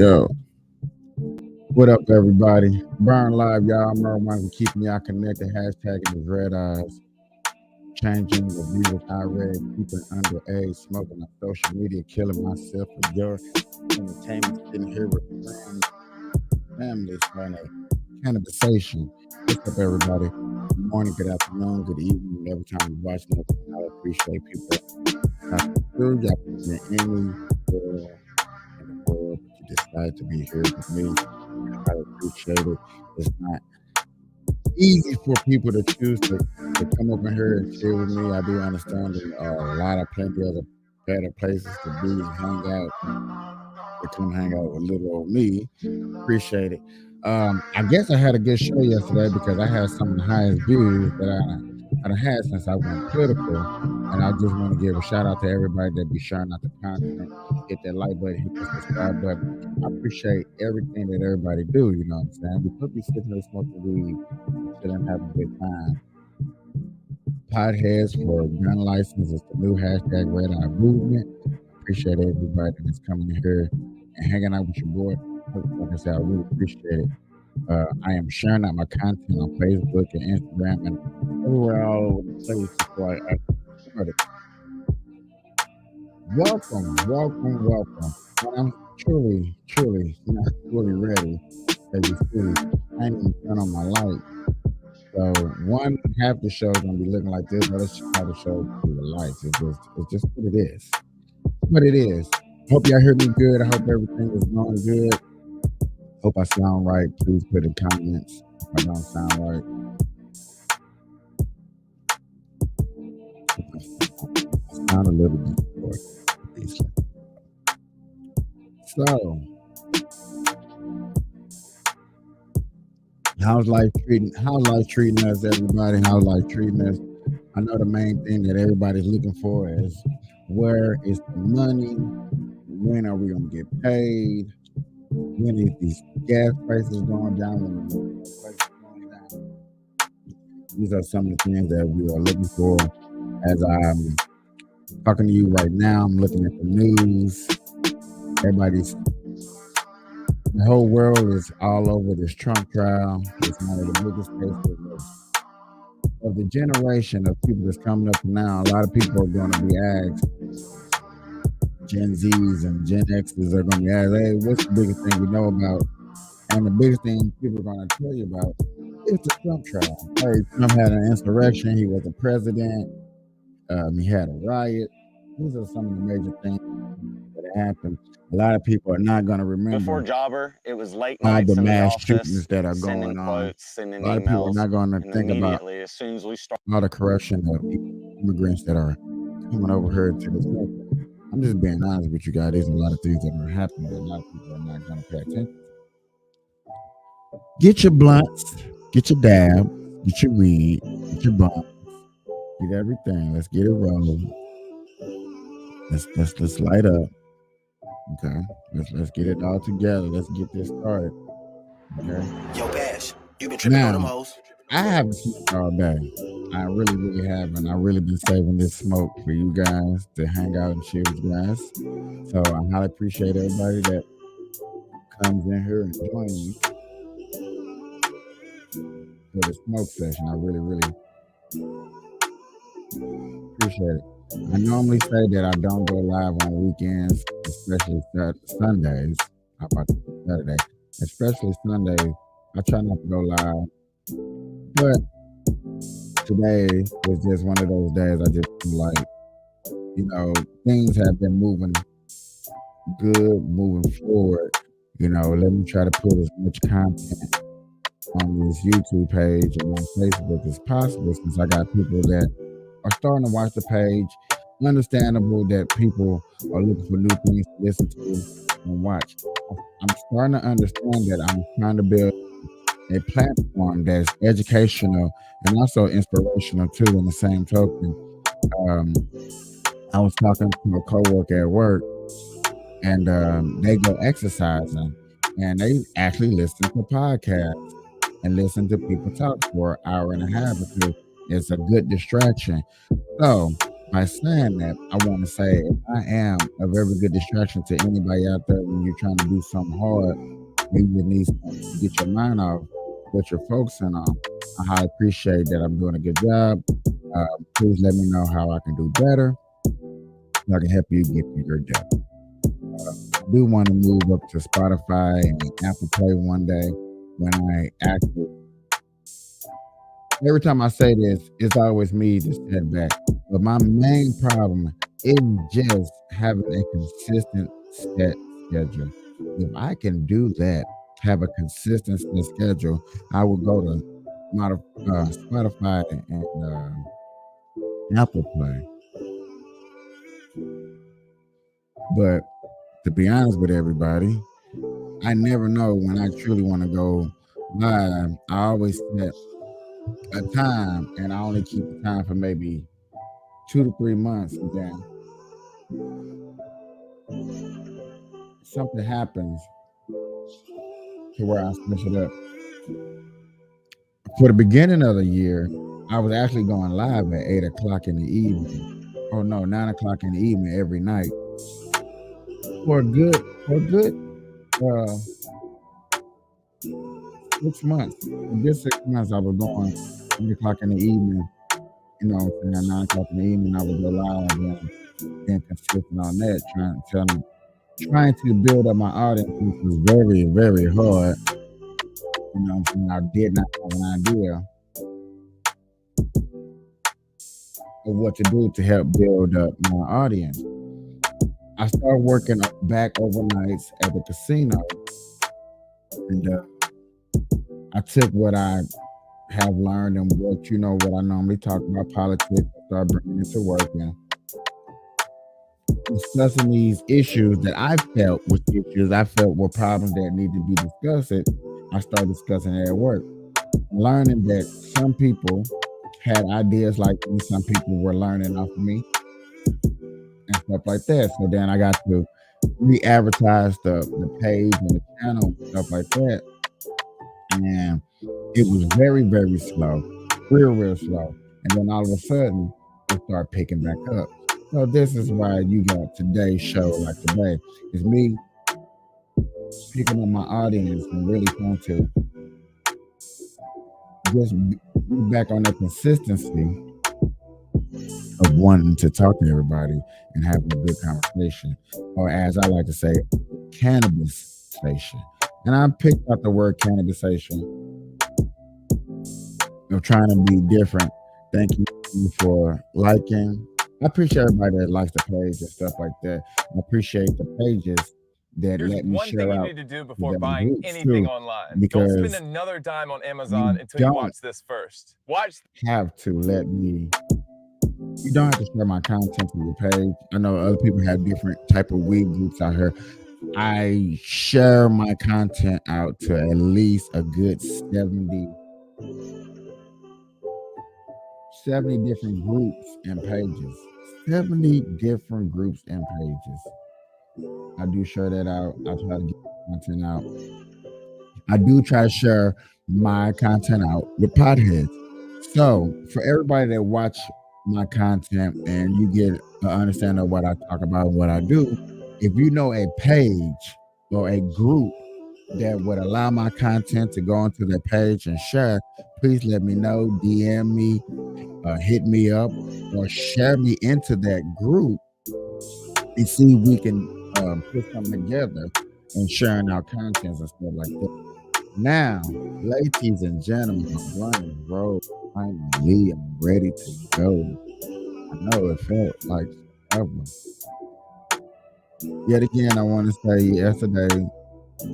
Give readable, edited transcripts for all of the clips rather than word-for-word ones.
Yo. What up, everybody? Burn Live, y'all. I'm Merle Michael, keeping y'all connected. Hashtagging is red eyes. Changing the view is not red. Keeping underage. Smoking on social media. Killing myself for your entertainment. Sitting here with friends, family, starting a cannabisation. What's up, everybody? Good morning, good afternoon, good evening. Every time you watch this, I appreciate people Y'all can be anywhere in the world, but you decide to be here with me. I appreciate it. It's not easy for people to choose to come up in here and share with me. I do understand there are a lot of plenty other better places to be and hang out. To come hang out with little old me. Appreciate it. I guess I had a good show yesterday because I had some of the highest views that I had since I went political. And I just want to give a shout out to everybody that be sharing out the content. Hit that like button, hit that subscribe button. I appreciate everything that everybody do. You know what I'm saying? We could be sitting there smoking weed, chilling, having a good time. Potheads for gun license is the new hashtag Red Eye Movement. Appreciate everybody that's coming in here and hanging out with your boy. Like I said, I really appreciate it. I am sharing out my content on Facebook and Instagram and everywhere all over the place before I started. Welcome. And I'm truly not fully ready. As you see, I ain't even turned on my light. So one half the show is gonna be looking like this, but it's how the show through the lights. It's just what it is. What it is. Hope y'all hear me good. I hope everything is going good. Hope I sound right. Please put in comments if I don't sound right. I sound a little bit short. So, how's life treating us, everybody? How's life treating us? I know the main thing that everybody's looking for is where is the money? When are we gonna get paid? When is these gas prices going down? When the prices going down? These are some of the things that we are looking for. As I'm talking to you right now, I'm looking at the news. The whole world is all over this Trump trial. It's one of the biggest cases of the generation of people that's coming up now. A lot of people are going to be asked, Gen Zs and Gen Xs are going to be asked, hey, what's the biggest thing you know about? And the biggest thing people are going to tell you about is the Trump trial. Hey, Trump had an insurrection. He was a president. He had a riot. These are some of the major things that happened. A lot of people are not going to remember. Before Jobber, it was late all nights the in the mass office, shootings that are sending going on. quotes, sending A lot of people are emails, not going to and think about immediately, as soon as we start, all the corruption of immigrants that are coming over here to this country. I'm just being honest with you guys. There's a lot of things that are happening that a lot of people are not going to pay attention to. Get your blunts, get your dab, get your weed, get your bump, get everything. Let's get it rolling. Let's light up. Okay, let's get it all together. Let's get this started. Okay. Yo, Bash, you been tripping on them Now, hoes? I haven't smoked all day. I really haven't. I really been saving this smoke for you guys to hang out and share with you guys. So I highly appreciate everybody that comes in here and joins me for the smoke session. I really appreciate it. I normally say that I don't go live on weekends, especially Sundays. How about Saturday? Especially Sundays. I try not to go live. But today was just one of those days I just feel like, things have been moving good, moving forward. Let me try to put as much content on this YouTube page and on Facebook as possible, since I got people that are starting to watch the page. Understandable that people are looking for new things to listen to and watch. I'm starting to understand that I'm trying to build a platform that's educational and also inspirational too. In the same token, I was talking to a coworker at work, and they go exercising, and they actually listen to podcasts and listen to people talk for an hour and a half or two. It's a good distraction. So by saying that, I want to say if I am a very good distraction to anybody out there when you're trying to do something hard, maybe you need to get your mind off what you're focusing on. I highly appreciate that I'm doing a good job. Please let me know how I can do better, so I can help you get through your day. I do want to move up to Spotify and Apple Play one day when I actually. Every time I say this, it's always me to step back. But my main problem It's just having a consistent set schedule. If I can do that, have a consistent set schedule, I will go to Spotify and Apple Play. But to be honest with everybody, I never know when I truly want to go live. I always set a time, and I only keep the time for maybe 2 to 3 months, and then something happens to where I switch it up. For the beginning of the year, I was actually going live at 8 o'clock in the evening. Oh no, 9 o'clock in the evening every night for a good 6 months. For a good 6 months, I was going 8 o'clock in the evening. You know, what I'm saying, 9 o'clock in the evening, I would go live and being consistent on that, trying to build up my audience, which was very, very hard. You know what I'm saying? I did not have an idea of what to do to help build up my audience. I started working back overnights at the casino, and I took what I have learned and what I normally talk about, politics, I started bringing it to work and discussing these issues that I felt were problems that need to be discussed. I started discussing it at work, learning that some people had ideas like me, some people were learning off of me and stuff like that. So then I got to re-advertise the page and the channel and stuff like that. And it was very, very slow, real slow. And then all of a sudden, it started picking back up. So this is why you got today's show like today. It's me picking up my audience and really trying to just be back on that consistency of wanting to talk to everybody and having a good conversation, or as I like to say, cannabis station. And I picked out the word cannabis station. Trying to be different. Thank you for liking. I appreciate everybody that likes the page and stuff like that. I appreciate the pages that Here's let me one share thing you out need to do before them buying groups anything too, online. Don't because spend another dime on Amazon until you don't watch this first. Watch. have to let me. You don't have to share my content to your page. I know other people have different type of weed groups out here. I share my content out to at least a good 70 different groups and pages. 70 different groups and pages. I do share that out. I try to get content out. I do try to share my content out with potheads. So for everybody that watch my content and you get an understanding of what I talk about, what I do, if you know a page or a group that would allow my content to go onto their page and share, please let me know, DM me, hit me up, or share me into that group and see if we can put something together and sharing our contents and stuff like that. Now, ladies and gentlemen, I'm running road. Finally, I'm ready to go. I know it felt like forever. Yet again, I want to say yesterday,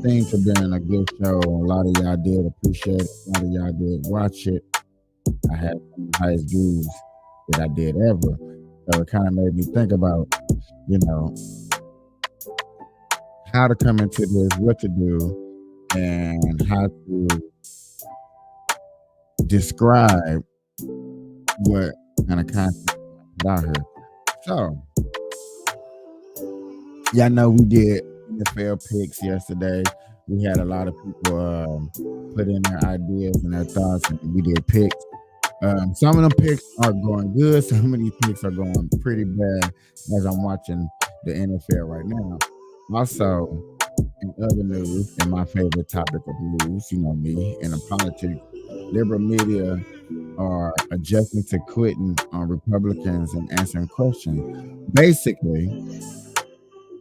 thanks for being a good show. A lot of y'all did appreciate it. A lot of y'all did watch it. I had some of the highest views that I did ever. So it kind of made me think about, how to come into this, what to do, and how to describe what kind of content out here. So, y'all know we did NFL picks yesterday. We had a lot of people put in their ideas and their thoughts, and we did picks. Some of them picks are going good. Some of these picks are going pretty bad as I'm watching the NFL right now. Also, in other news, and my favorite topic of news, you know me, in the politics, liberal media are adjusting to quitting on Republicans and answering questions. Basically,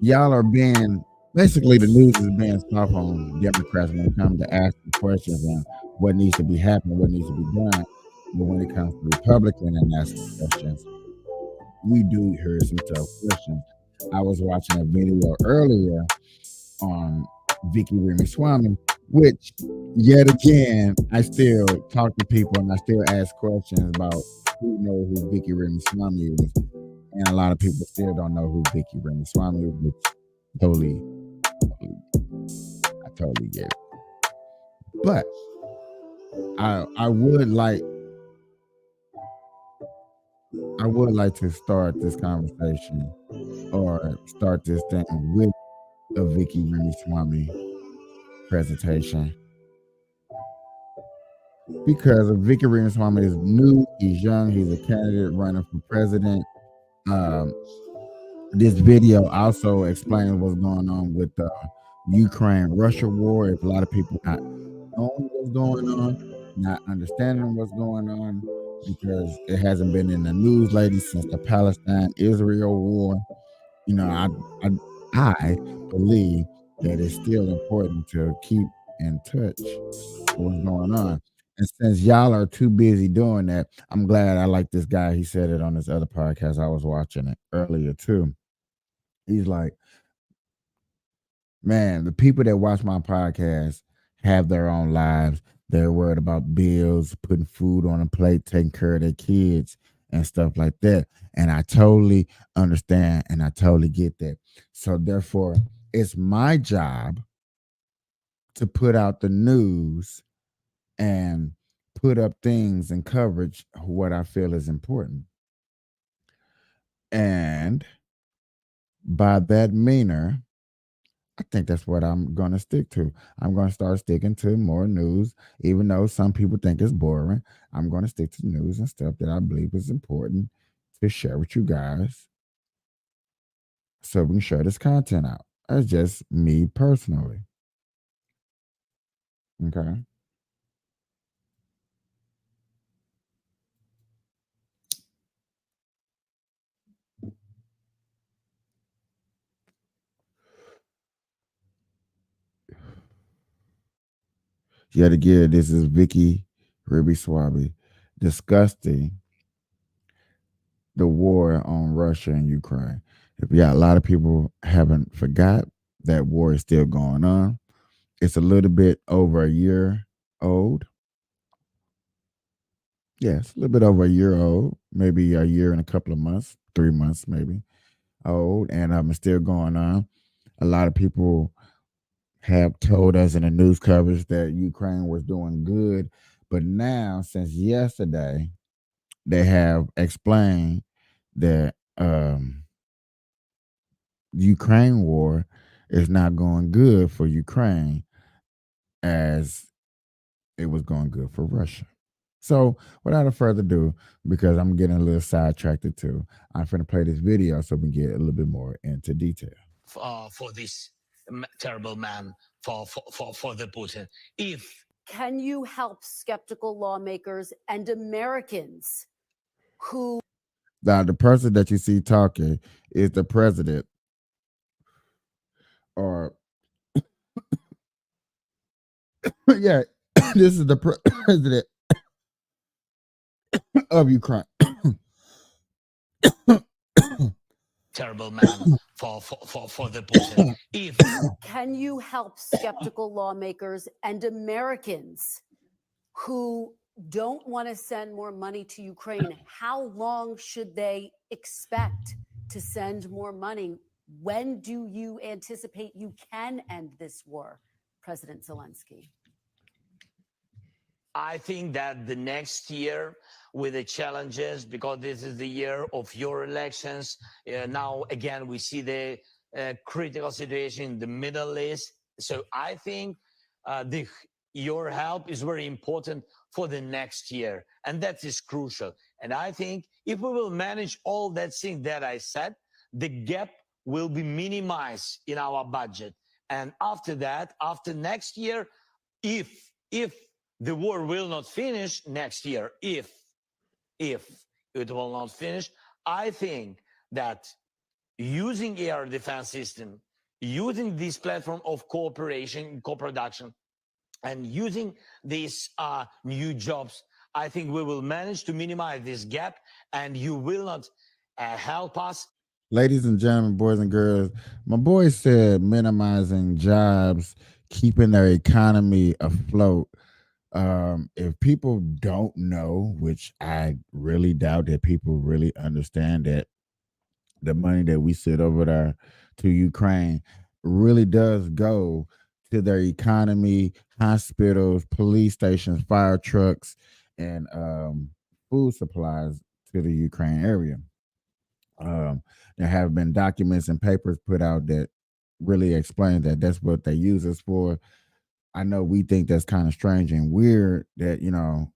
the news is being soft on Democrats when it comes to asking questions and what needs to be happening, what needs to be done. But when it comes to Republican and asking questions, we do hear some tough questions. I was watching a video earlier on Vicky Ramaswamy, which yet again I still talk to people and I still ask questions about who know who Vicky Ramaswamy is, and a lot of people still don't know who Vicky Ramaswamy is, which totally, I totally get it. But I would like to start this conversation or start this thing with a Vicky Ramaswamy presentation, because Vicky Ramaswamy is new, he's young, he's a candidate running for president. This video also explains what's going on with the Ukraine-Russia war. If a lot of people not knowing what's going on, not understanding what's going on, because it hasn't been in the news lately since the Palestine-Israel war. You know, I believe that it's still important to keep in touch with what's going on. And since y'all are too busy doing that, I'm glad. I like this guy. He said it on this other podcast. I was watching it earlier too. He's like, man, the people that watch my podcast have their own lives. They're worried about bills, putting food on a plate, taking care of their kids and stuff like that. And I totally understand and I totally get that. So therefore, it's my job to put out the news and put up things and coverage what I feel is important. And by that meaner, I think that's what I'm going to stick to. I'm going to start sticking to more news, even though some people think it's boring. I'm going to stick to news and stuff that I believe is important to share with you guys so we can share this content out. That's just me personally. Okay. Yet again, this is Vicky Ramaswamy discussing the war on Russia and Ukraine. Yeah, a lot of people haven't forgot that war is still going on. It's a little bit over a year old. Yeah, it's a little bit over a year old, maybe a year and a couple of months, 3 months maybe old, and it's still going on. A lot of people have told us in the news coverage that Ukraine was doing good, but now since yesterday, they have explained that the Ukraine war is not going good for Ukraine as it was going good for Russia. So, without further ado, because I'm getting a little sidetracked too, I'm going to play this video so we can get a little bit more into detail. For this terrible man, for the Putin. Can you help skeptical lawmakers and Americans who... Now, the person that you see talking is the president, or yeah, this is the president of Ukraine. Terrible man for the Putin. Can you help skeptical lawmakers and Americans who don't want to send more money to Ukraine? How long should they expect to send more money? When do you anticipate you can end this war, President Zelensky? I think that the next year, with the challenges, because this is the year of your elections, now again we see the critical situation in the Middle East. So I think your help is very important for the next year, and that is crucial. And I think if we will manage all that thing that I said, the gap will be minimized in our budget. And after that, after next year, if the war will not finish next year, if it will not finish, I think that using air defense system, using this platform of cooperation, co-production, and using these new jobs, I think we will manage to minimize this gap, and you will not help us. Ladies and gentlemen, boys and girls, my boy said minimizing jobs, keeping their economy afloat. If people don't know, which I really doubt that people really understand that the money that we sent over there to Ukraine really does go to their economy, hospitals, police stations, fire trucks, and food supplies to the Ukraine area. Um, there have been documents and papers put out that really explain that that's what they use us for. I know we think that's kind of strange and weird that,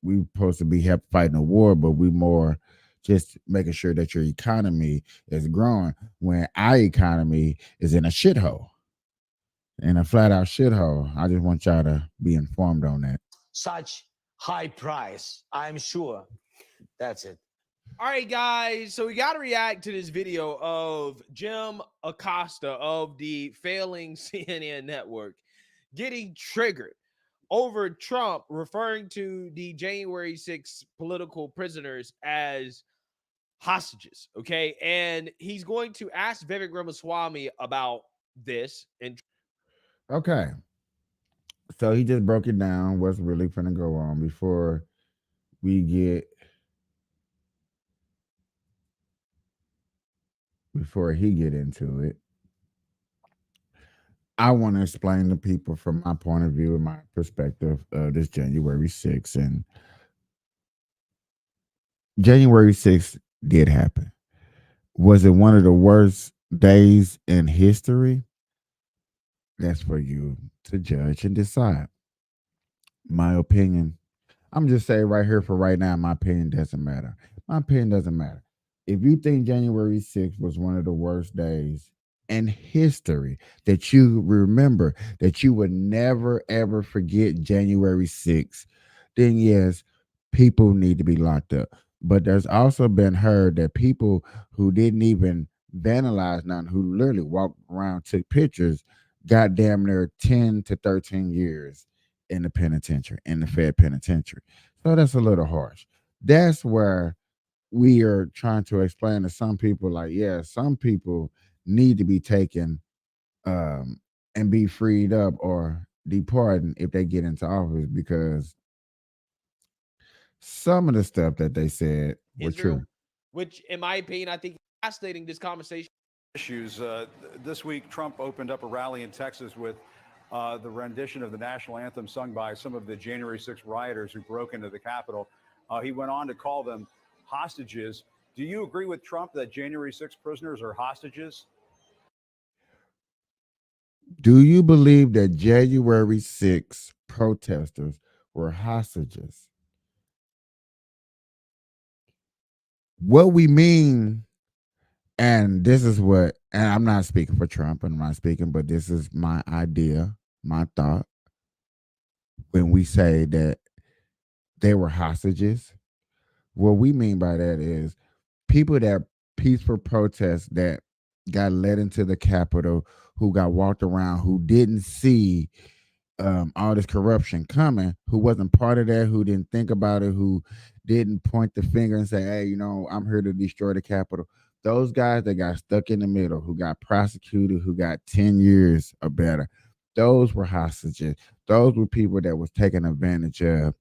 we supposed to be help fighting a war, but we more just making sure that your economy is growing when our economy is in a shithole, in a flat out shithole. I just want y'all to be informed on that. Such high price, I'm sure. That's it. All right, guys. So we got to react to this video of Jim Acosta of the failing CNN network getting triggered over Trump referring to the January 6th political prisoners as hostages. Okay. And he's going to ask Vivek Ramaswamy about this. And Okay. So he just broke it down what's really going to go on before he get into it. I want to explain to people from my point of view and my perspective of this January 6th. And January 6th did happen. Was it one of the worst days in history? That's for you to judge and decide. My opinion, I'm just saying right here for right now, my opinion doesn't matter. My opinion doesn't matter. If you think January 6th was one of the worst days in history, that you remember, that you would never ever forget January 6th, then yes, people need to be locked up. But there's also been heard that people who didn't even vandalize nothing, who literally walked around, took pictures, got damn near 10 to 13 years in the penitentiary, in the Fed penitentiary. So that's a little harsh. That's where we are trying to explain to some people, like, yeah, some people need to be taken and be freed up or departed if they get into office, because some of the stuff that they said was Israel, true. which, in my opinion, I think is fascinating, this conversation. Issues. This week, Trump opened up a rally in Texas with the rendition of the national anthem sung by some of the January 6th rioters who broke into the Capitol. He went on to call them hostages. Do you agree with Trump that January 6th prisoners are hostages? Do you believe that January 6th protesters were hostages? What we mean, and this is what, and I'm not speaking for Trump, and I'm not speaking, but this is my idea, my thought, when we say that they were hostages. What we mean by that is people that peaceful protests that got led into the Capitol, who got walked around, who didn't see all this corruption coming, who wasn't part of that, who didn't think about it, who didn't point the finger and say, hey, I'm here to destroy the Capitol. Those guys that got stuck in the middle, who got prosecuted, who got 10 years or better, those were hostages. Those were people that was taken advantage of,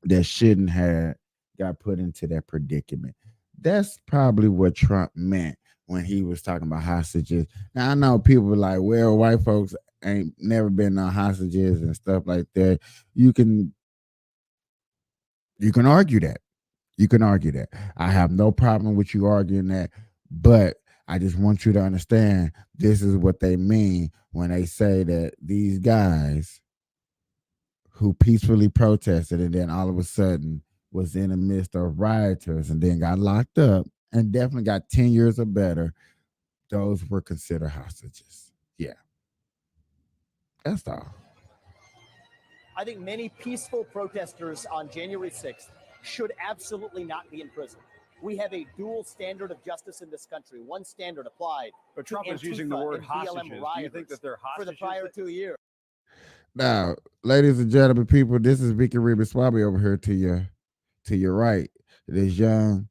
that shouldn't have got put into that predicament. That's probably what Trump meant when he was talking about hostages. Now, I know people were like, well, white folks ain't never been on hostages and stuff like that. You can argue that. You can argue that. I have no problem with you arguing that, but I just want you to understand this is what they mean when they say that these guys who peacefully protested and then all of a sudden was in the midst of rioters and then got locked up and definitely got 10 years or better, those were considered hostages. Yeah. That's all. I think many peaceful protesters on January 6th should absolutely not be in prison. We have a dual standard of justice in this country. One standard applied. But Trump is using the word hostages. Do you think that they're hostages? For the prior 2 years. Now, ladies and gentlemen, people, this is Vicky Ramaswamy over here to your right. This young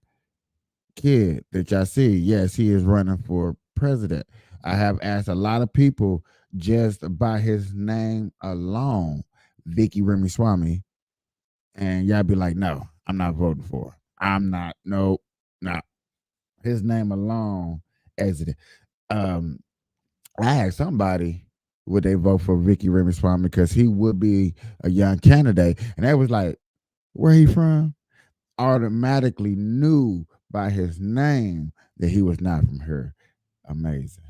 kid that y'all see, yes, he is running for president. I have asked a lot of people just by his name alone, Vicky Ramaswamy, and y'all be like, no, I'm not voting for her. I'm not. No, no. His name alone exited. Um, I asked somebody would they vote for Vicky Ramaswamy because he would be a young candidate, and they was like, where he from? Automatically knew by his name that he was not from here. Amazing.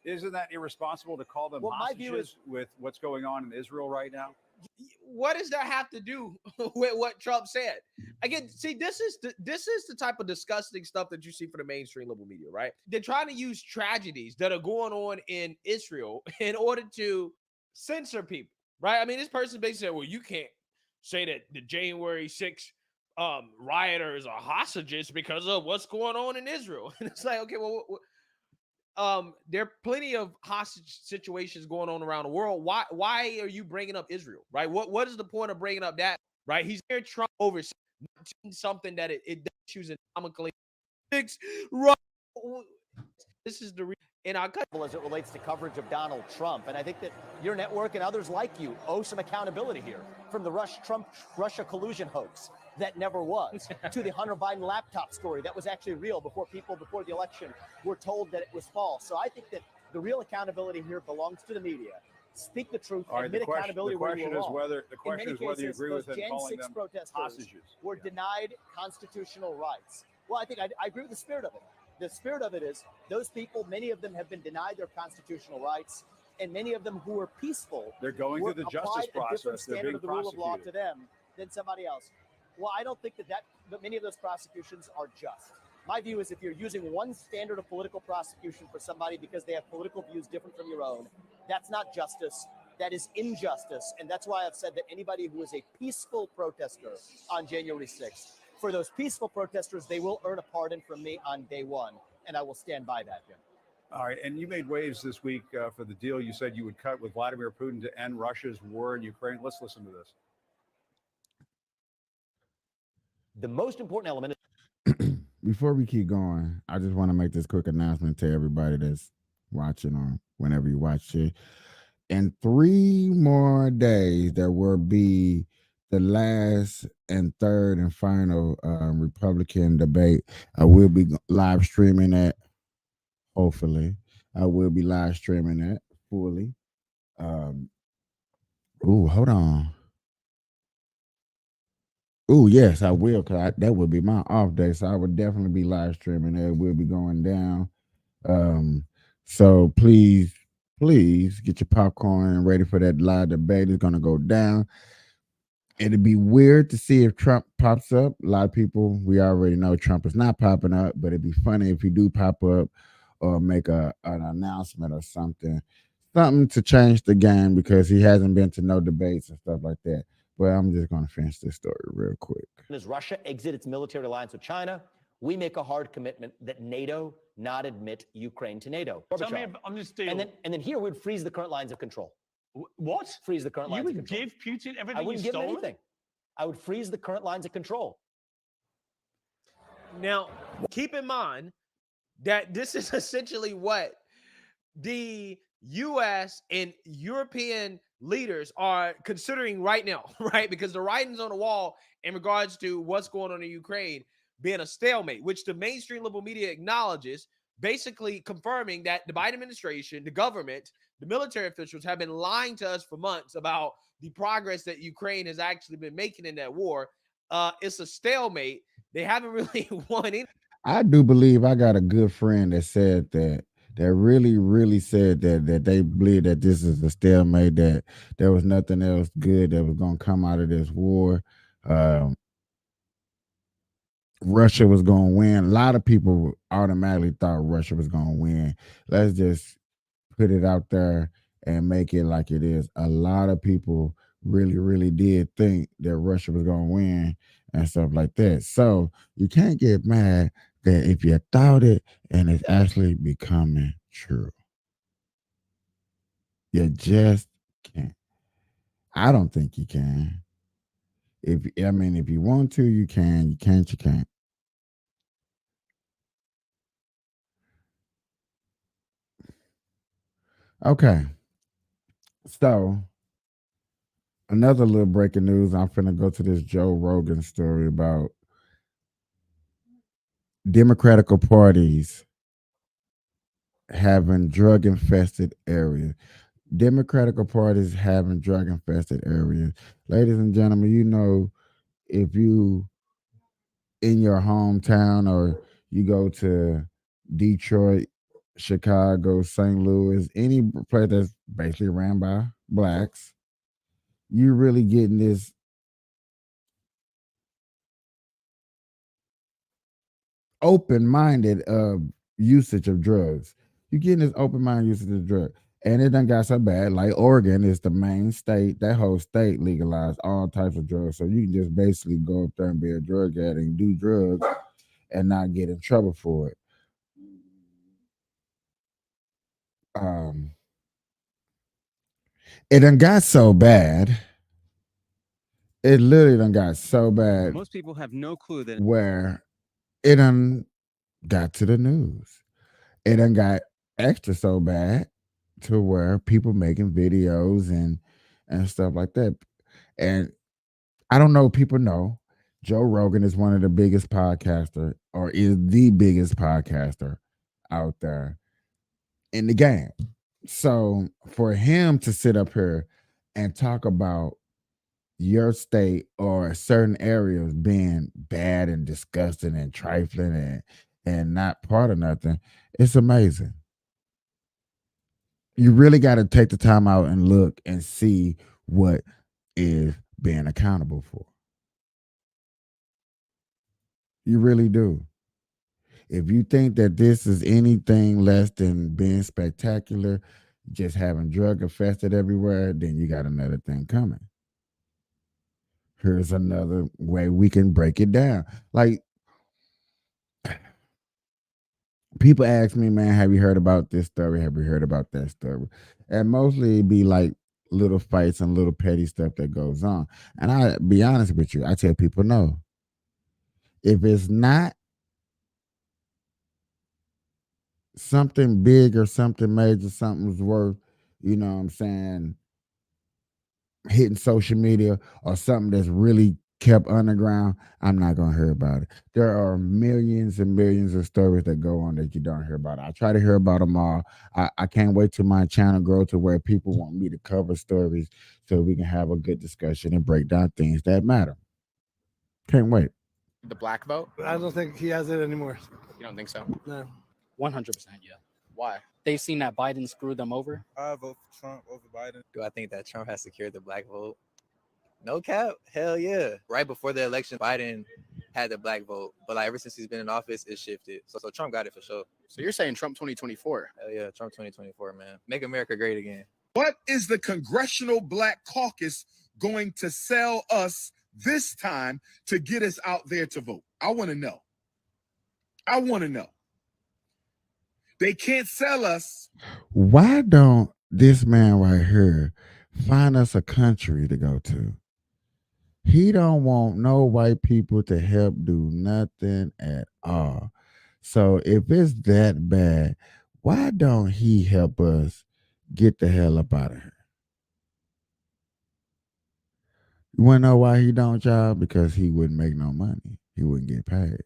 Isn't that irresponsible to call them Well, my view hostages with what's going on in Israel right now? What does that have to do with what Trump said? Again, see, this is the type of disgusting stuff that you see for the mainstream liberal media, right? They're trying to use tragedies that are going on in Israel in order to censor people, right? I mean, this person basically said, well, you can't say that the January 6th rioters are hostages because of what's going on in Israel. And it's like, okay, well, there are plenty of hostage situations going on around the world. Why are you bringing up Israel, right? What is the point of bringing up that, right? He's here Trump over something that it does use economically. Right. This is the in our country as it relates to coverage of Donald Trump. And I think that your network and others like you owe some accountability here, from the Russia collusion hoax that never was to the Hunter Biden laptop story that was actually real before the election were told that it was false. So I think that the real accountability here belongs to the media. Speak the truth, All right, admit the accountability where you question were is wrong. whether the question In is many whether you cases, agree with those him Gen calling 6 them protesters hostages. were denied constitutional rights. Well, I think I agree with the spirit of it. The spirit of it is those people, many of them have been denied their constitutional rights, and many of them who were peaceful, They're going through the justice applied a different process. They're standard being of the rule of law prosecuted. to them than somebody else. Well, I don't think that many of those prosecutions are just. My view is if you're using one standard of political prosecution for somebody because they have political views different from your own, that's not justice. That is injustice. And that's why I've said that anybody who is a peaceful protester on January 6th, for those peaceful protesters, they will earn a pardon from me on day one. And I will stand by that, Jim. All right, and you made waves this week for the deal you said you would cut with Vladimir Putin to end Russia's war in Ukraine. Let's listen to this. The most important element Before we keep going, I just want to make this quick announcement to everybody that's watching or whenever you watch it. In 3 more days, there will be the last and third and final Republican debate. I will be live streaming that. Hopefully, I will be live streaming that fully. Hold on. Yes, I will, because that would be my off day. So I would definitely be live streaming that. We'll be going down. So please get your popcorn and ready for that live debate. It's gonna go down. It'd be weird to see if Trump pops up. A lot of people, we already know Trump is not popping up, but it'd be funny if he do pop up or make an announcement or something to change the game, because he hasn't been to no debates and stuff like that. But I'm just going to finish this story real quick. as Russia exit its military alliance with China, we make a hard commitment that NATO not admit Ukraine to NATO. Tell me on this deal. And then here we'd freeze the current lines of control. What? Freeze the current You lines of would control. give Putin everything I wouldn't he's give him stolen? anything. I would freeze the current lines of control. Now, keep in mind that this is essentially what the U.S. and European leaders are considering right now, right? Because the writing's on the wall in regards to what's going on in Ukraine being a stalemate, which the mainstream liberal media acknowledges, basically confirming that the Biden administration, the government, the military officials have been lying to us for months about the progress that Ukraine has actually been making in that war. It's a stalemate. They haven't really won anything. I do believe I got a good friend that said that really said that they believe that this is a stalemate, that there was nothing else good that was going to come out of this war. Russia was going to win. A lot of people automatically thought Russia was going to win. Let's just put it out there and make it like it is. A lot of people really did think that Russia was going to win and stuff like that. So you can't get mad that if you thought it and it's actually becoming true. You just can't. I don't think you can. If you want to, you can. You can't, you can't. Okay. So another little breaking news. I'm finna go to this Joe Rogan story about Democratic parties having drug infested areas. Democratic parties having drug infested areas. Ladies and gentlemen, you know, if you in your hometown or you go to Detroit, Chicago, St. Louis, any place that's basically ran by blacks, you really getting this open-minded usage of drugs. You getting this open-minded usage of drugs. And it done got so bad, like Oregon is the main state, that whole state legalized all types of drugs. So you can just basically go up there and be a drug addict and do drugs and not get in trouble for it. It done got so bad. It literally done got so bad Most people have no clue that where it done got to the news. It done got extra so bad to where people making videos and stuff like that. And I don't know, people know Joe Rogan is one of the biggest podcaster or is the biggest podcaster out there in the game. So for him to sit up here and talk about your state or certain areas being bad and disgusting and trifling and not part of nothing, it's amazing. You really got to take the time out and look and see what is being accountable for. You really do. If you think that this is anything less than being spectacular, just having drug infested everywhere, then you got another thing coming. Here's another way we can break it down. Like, people ask me, man, have you heard about this story? Have you heard about that story? And mostly it'd be like little fights and little petty stuff that goes on. And I be honest with you, I tell people no. If it's not something big or something major, something's worth, you know what I'm saying, hitting social media or something that's really kept underground, I'm not gonna hear about it. There are millions and millions of stories that go on that you don't hear about. I try to hear about them all. I can't wait till my channel grow to where people want me to cover stories so we can have a good discussion and break down things that matter. Can't wait. The black vote? I don't think he has it anymore. You don't think so? No. 100%, yeah. Why? They've seen that Biden screwed them over. I vote for Trump over Biden. Do I think that Trump has secured the black vote? No cap. Hell yeah. Right before the election, Biden had the black vote. But like ever since he's been in office, it shifted. So Trump got it for sure. So you're saying Trump 2024? Hell yeah, Trump 2024, man. Make America great again. What is the Congressional Black Caucus going to sell us this time to get us out there to vote? I want to know. I want to know. They can't sell us. Why don't this man right here find us a country to go to? He don't want no white people to help do nothing at all. So if it's that bad, why don't he help us get the hell up out of here? You want to know why he don't, y'all? Because he wouldn't make no money. He wouldn't get paid.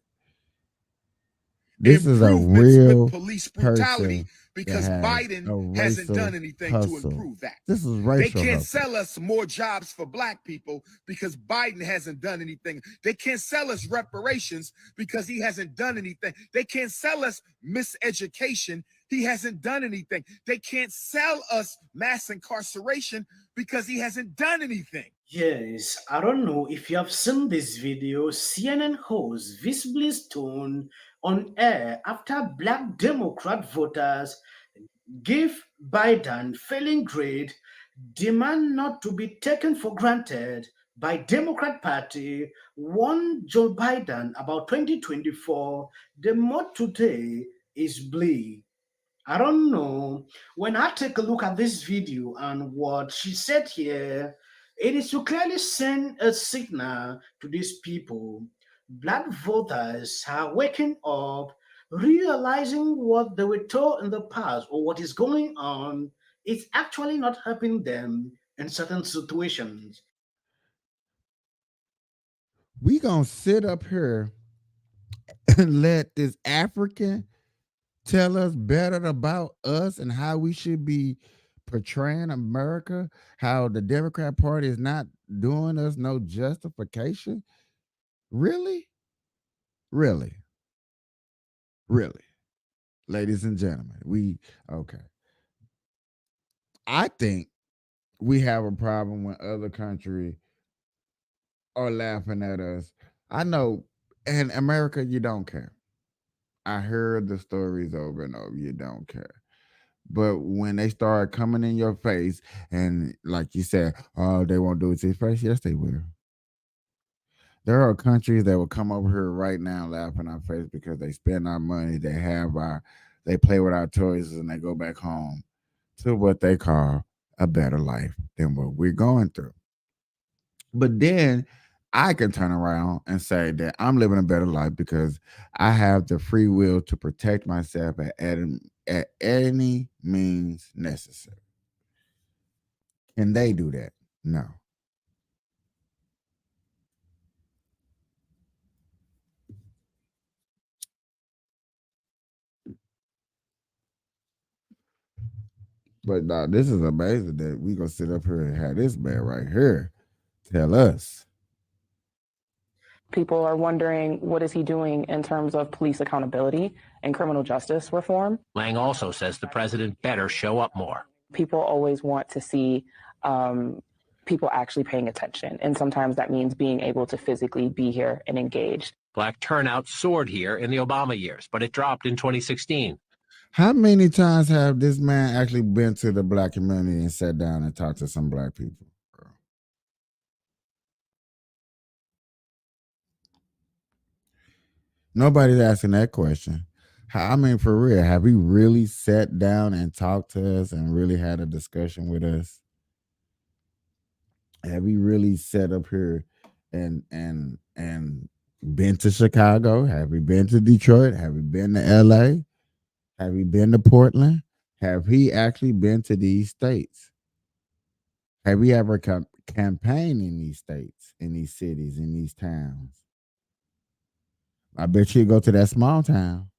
This is a real police brutality person because Biden hasn't done anything to improve that. This is They racial can't hustle. sell us more jobs for black people because Biden hasn't done anything. They can't sell us reparations because he hasn't done anything. They can't sell us miseducation. He hasn't done anything. They can't sell us mass incarceration because he hasn't done anything. Yes, I don't know if you have seen this video. CNN host visibly stoned on air after black Democrat voters give Biden failing grade, demand not to be taken for granted by Democrat Party, warned Joe Biden about 2024. The mode today is bleak. I don't know. When I take a look at this video and what she said here, it is to clearly send a signal to these people. Black voters are waking up, realizing what they were told in the past or what is going on it's actually not helping them in certain situations. We gonna sit up here and let this African tell us better about us and how we should be portraying America, how the Democrat Party is not doing us no justification? Really? Really? Really? Ladies and gentlemen, okay. I think we have a problem when other countries are laughing at us. I know in America you don't care. I heard the stories over and over. You don't care. But when they start coming in your face and like you said, oh, they won't do it to your face, yes, they will. There are countries that will come over here right now laughing in our face because they spend our money, they play with our toys, and they go back home to what they call a better life than what we're going through. But then I can turn around and say that I'm living a better life because I have the free will to protect myself at any means necessary. Can they do that? No. But this is amazing that we gonna sit up here and have this man right here tell us. People are wondering, what is he doing in terms of police accountability and criminal justice reform? Lang also says the president better show up more. People always want to see people actually paying attention. And sometimes that means being able to physically be here and engaged. Black turnout soared here in the Obama years, but it dropped in 2016. How many times have this man actually been to the black community and sat down and talked to some black people? Nobody's asking that question. I mean, for real, have he really sat down and talked to us and really had a discussion with us? Have he really sat up here and been to Chicago? Have he been to Detroit? Have he been to LA? Have he been to Portland? Have he actually been to these states? Have he ever campaigned in these states, in these cities, in these towns? I bet you go to that small town.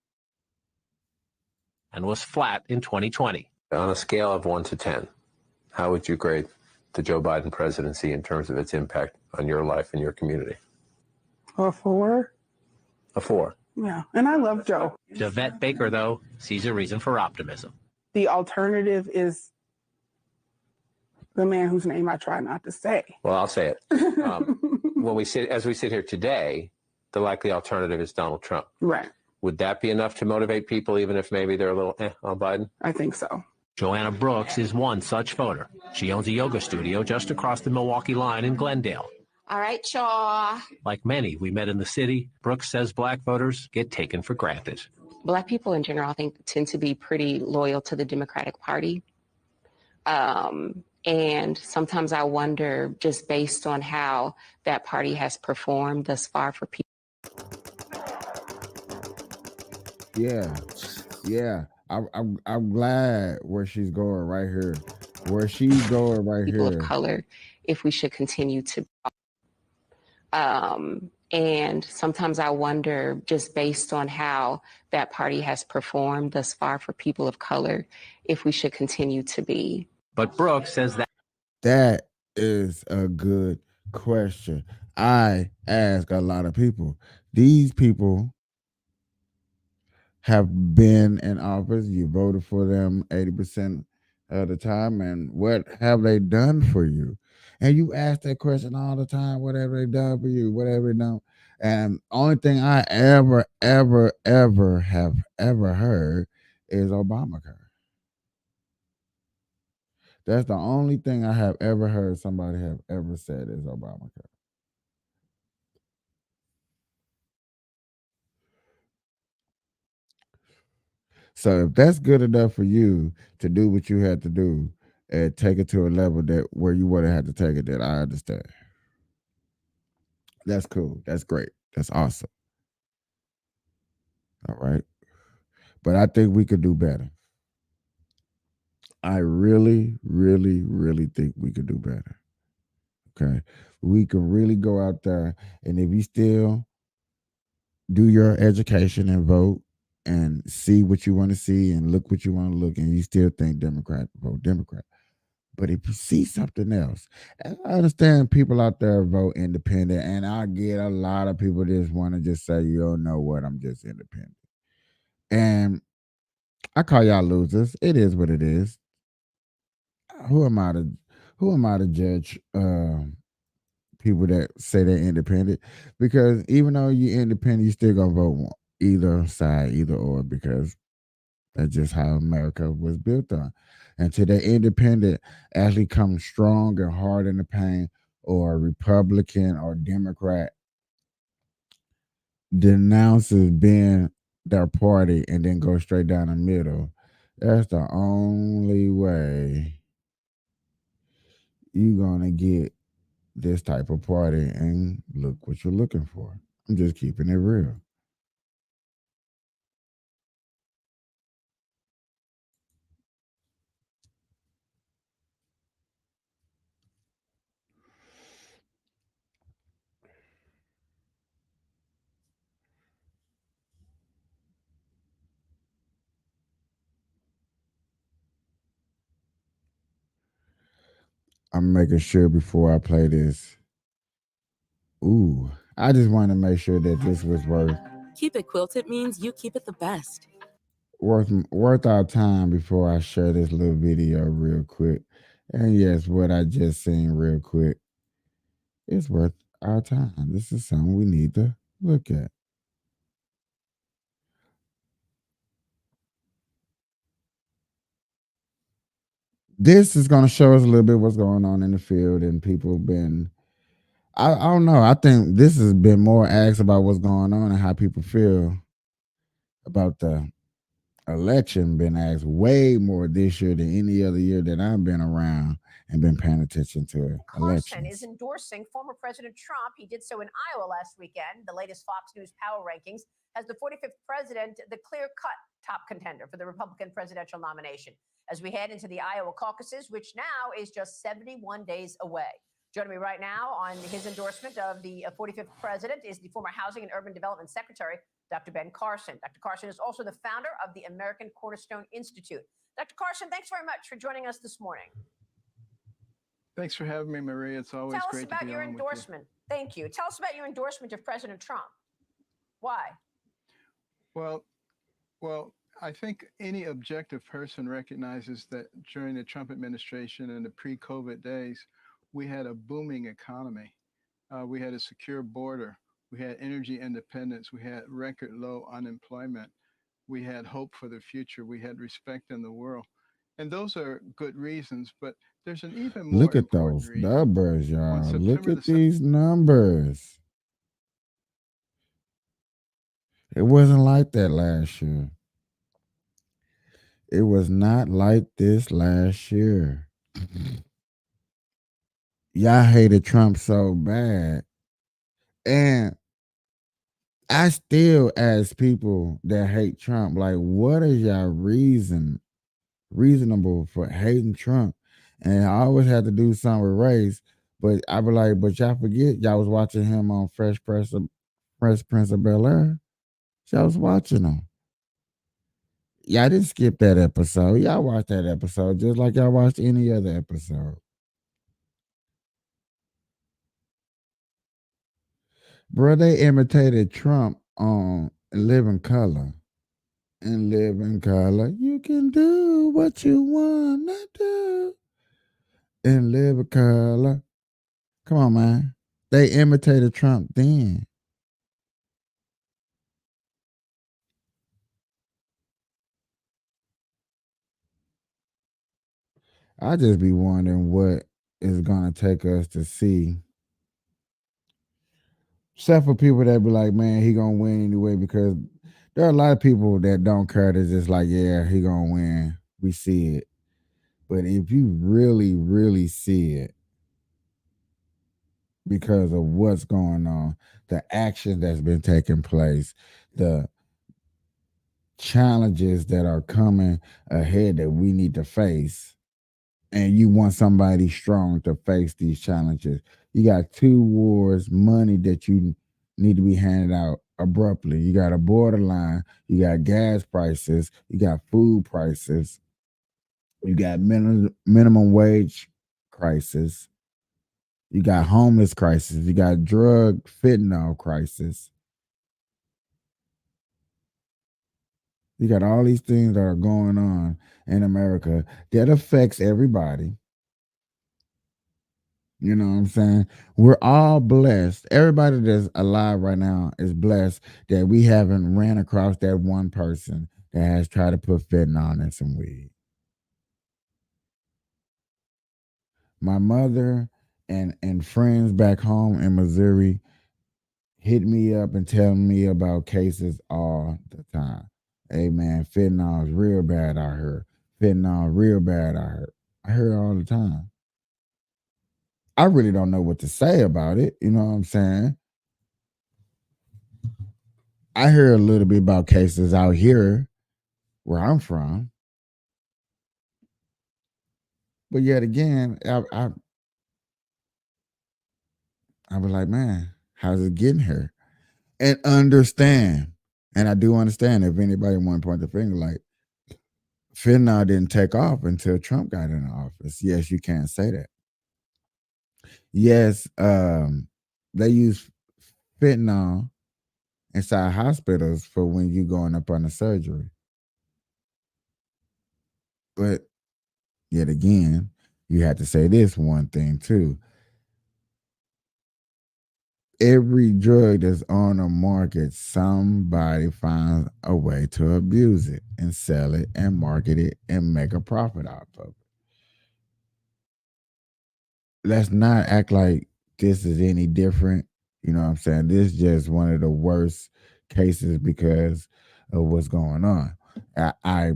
And was flat in 2020. On a scale of 1 to 10, how would you grade the Joe Biden presidency in terms of its impact on your life and your community? A 4. A 4. Yeah, and I love Joe. Javette Baker, though, sees a reason for optimism. The alternative is the man whose name I try not to say. Well, I'll say it. As we sit here today, the likely alternative is Donald Trump. Right. Would that be enough to motivate people, even if maybe they're a little on Biden? I think so. Joanna Brooks is one such voter. She owns a yoga studio just across the Milwaukee line in Glendale. All right, y'all. Like many we met in the city, Brooks says black voters get taken for granted. Black people in general, I think, tend to be pretty loyal to the Democratic Party. And sometimes I wonder, just based on how that party has performed thus far for people. Yeah. I'm glad where she's going right here. Where she's going right people here. Of color, if we should continue to. And sometimes I wonder, just based on how that party has performed thus far for people of color, if we should continue to be. But Brooks says that is a good question. I ask a lot of people. These people have been in office. You voted for them 80% of the time. And what have they done for you? And you ask that question all the time, whatever they done for you, whatever they done. And only thing I ever have heard is Obamacare. That's the only thing I have ever heard somebody have ever said is Obamacare. So if that's good enough for you to do what you had to do and take it to a level that where you would have had to take it, then I understand. That's cool. That's great. That's awesome. All right. But I think we could do better. I really, really, really think we could do better. Okay. We can really go out there, and if you still do your education and vote and see what you want to see and look what you want to look, and you still think Democrat, vote Democrat. But if you see something else, and I understand people out there vote independent, and I get a lot of people just want to just say, you don't know what, I'm just independent. And I call y'all losers. It is what it is. Who am I to judge people that say they're independent? Because even though you're independent, you still gonna vote either side, either or, because that's just how America was built on. Until the independent actually comes strong and hard in the pain, or Republican or Democrat denounces being their party and then go straight down the middle, that's the only way you're gonna get this type of party and look what you're looking for. I'm just keeping it real. I'm making sure before I play this. Ooh, I just want to make sure that this was Keep it quilted means you keep it the best. worth our time before I share this little video real quick. And yes, what I just seen real quick is worth our time. This is something we need to look at. This is going to show us a little bit what's going on in the field, and people been, I don't know. I think this has been more asked about what's going on and how people feel about the election, been asked way more this year than any other year that I've been around and been paying attention to Carson elections. is endorsing former President Trump. He did so in Iowa last weekend. The latest Fox News power rankings has the 45th president the clear-cut top contender for the Republican presidential nomination as we head into the Iowa caucuses, which now is just 71 days away. Joining me right now on his endorsement of the 45th president is the former Housing and Urban Development Secretary, Dr. Ben Carson. Dr. Carson is also the founder of the American Cornerstone Institute. Dr. Carson, thanks very much for joining us this morning. Thanks for having me, Maria. It's always Tell us great to about be your on with you. endorsement. Thank you. Tell us about your endorsement of President Trump. Why? Well, I think any objective person recognizes that during the Trump administration and the pre-COVID days, we had a booming economy. We had a secure border. We had energy independence. We had record low unemployment. We had hope for the future. We had respect in the world. And those are good reasons, but there's an even more Look at important those reason. numbers, y'all. Look September at these numbers. It wasn't like that last year. It was not like this last year. Y'all hated Trump so bad. And I still ask people that hate Trump, like, what is y'all reasonable for hating Trump? And I always had to do something with race, but I be like, but y'all forget y'all was watching him on Fresh Prince of Bel-Air. Y'all was watching him. Y'all didn't skip that episode. Y'all watched that episode just like y'all watched any other episode. Bro, they imitated Trump on Living Color. In Living Color, you can do what you want to do. In Living Color. Come on, man. They imitated Trump then. I just be wondering what is going to take us to see. Except for people that be like, man, he going to win anyway, because there are a lot of people that don't care. They're just like, yeah, he going to win. We see it. But if you really, really see it, because of what's going on, the action that's been taking place, the challenges that are coming ahead that we need to face, and you want somebody strong to face these challenges. You got 2 wars, money that you need to be handed out abruptly. You got a borderline, you got gas prices, you got food prices, you got minimum wage crisis, you got homeless crisis, you got drug fentanyl crisis. You got all these things that are going on in America that affects everybody. You know what I'm saying? We're all blessed. Everybody that's alive right now is blessed that we haven't ran across that one person that has tried to put fentanyl in some weed. My mother and friends back home in Missouri hit me up and tell me about cases all the time. Hey man, fentanyl is real bad out here. Fentanyl real bad out here. I hear it all the time. I really don't know what to say about it. You know what I'm saying? I hear a little bit about cases out here where I'm from. But yet again, I was like, man, how's it getting here? And understand. And I do understand if anybody want to point the finger, like fentanyl didn't take off until Trump got in office. Yes, you can't say that. Yes, they use fentanyl inside hospitals for when you're going up on a surgery. But yet again, you have to say this one thing too. Every drug that's on the market, somebody finds a way to abuse it and sell it and market it and make a profit out of it. Let's not act like this is any different. You know what I'm saying? This is just one of the worst cases because of what's going on. I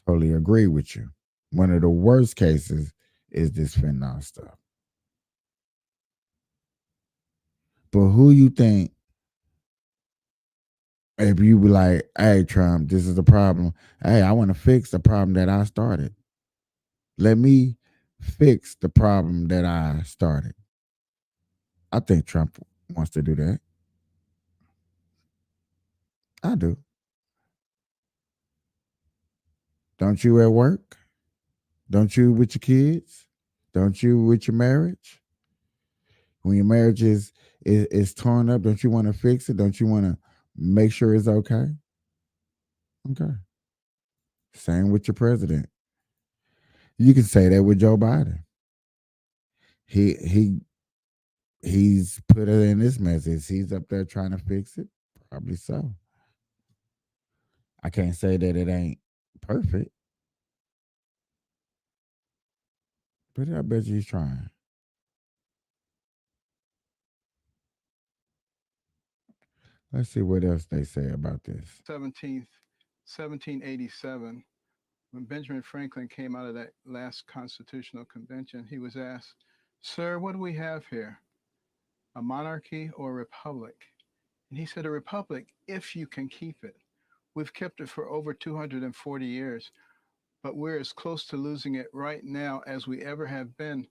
totally agree with you. One of the worst cases is this fentanyl stuff. But who you think, if you be like, hey, Trump, this is the problem. Hey, I want to fix the problem that I started. Let me fix the problem that I started. I think Trump wants to do that. I do. Don't you at work? Don't you with your kids? Don't you with your marriage? When your marriage is torn up, don't you want to fix it? Don't you want to make sure it's okay? Okay. Same with your president. You can say that with Joe Biden. He's put it in this message. He's up there trying to fix it. Probably so. I can't say that it ain't perfect, but I bet you he's trying. Let's see what else they say about this. 1787, when Benjamin Franklin came out of that last constitutional convention, he was asked, "Sir, what do we have here? A monarchy or a republic?" And he said, "A republic, if you can keep it." We've kept it for over 240 years, but we're as close to losing it right now as we ever have been,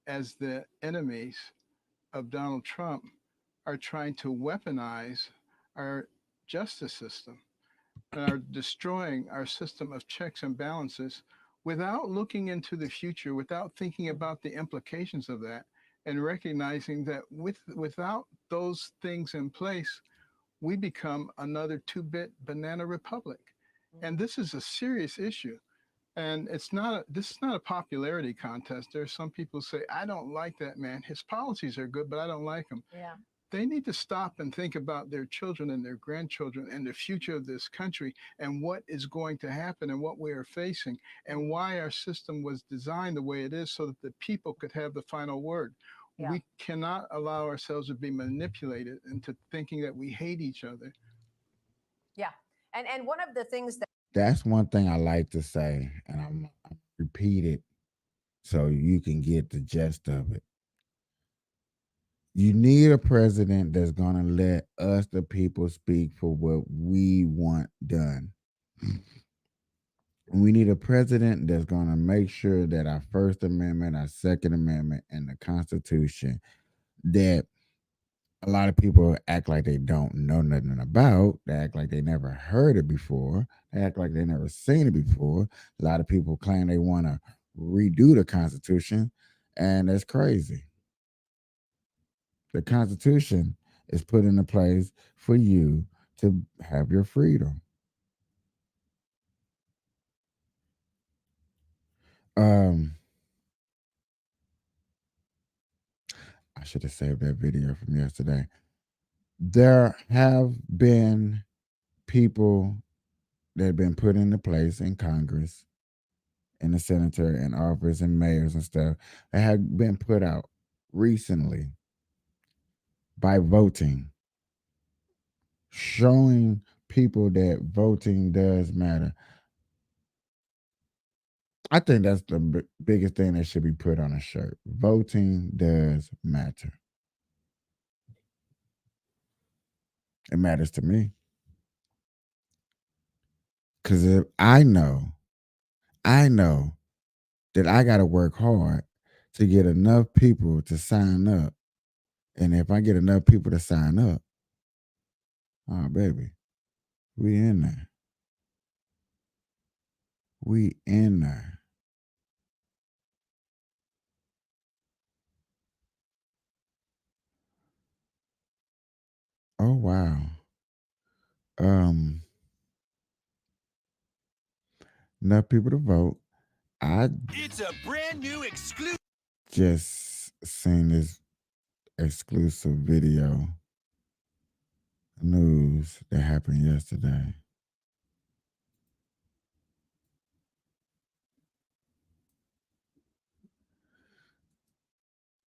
as the enemies of Donald Trump are trying to weaponize our justice system and are destroying our system of checks and balances without looking into the future, without thinking about the implications of that, and recognizing that without those things in place, we become another 2-bit banana republic. And this is a serious issue. And this is not a popularity contest. There's some people say, I don't like that man. His policies are good, but I don't like him. Yeah. They need to stop and think about their children and their grandchildren and the future of this country and what is going to happen and what we are facing and why our system was designed the way it is so that the people could have the final word. Yeah. We cannot allow ourselves to be manipulated into thinking that we hate each other. Yeah. And one of the things that That's one thing I like to say, and I'm repeat it so you can get the gist of it. You need a president that's going to let us, the people, speak for what we want done. We need a president that's going to make sure that our First Amendment, our Second Amendment, and the Constitution, that a lot of people act like they don't know nothing about. They act like they never heard it before. They act like they never seen it before. A lot of people claim they want to redo the Constitution, and that's crazy. The Constitution is put into place for you to have your freedom. I should have saved that video from yesterday. There have been people that have been put into place in Congress, in the senator, in office, and mayors and stuff that have been put out recently by voting, showing people that voting does matter. I think that's the biggest thing that should be put on a shirt. Voting does matter. It matters to me. Because if I know that I got to work hard to get enough people to sign up. And if I get enough people to sign up, oh, baby, we in there. We in there. Oh, wow. Enough people to vote. It's a brand new exclusive. Just seen this exclusive video news that happened yesterday.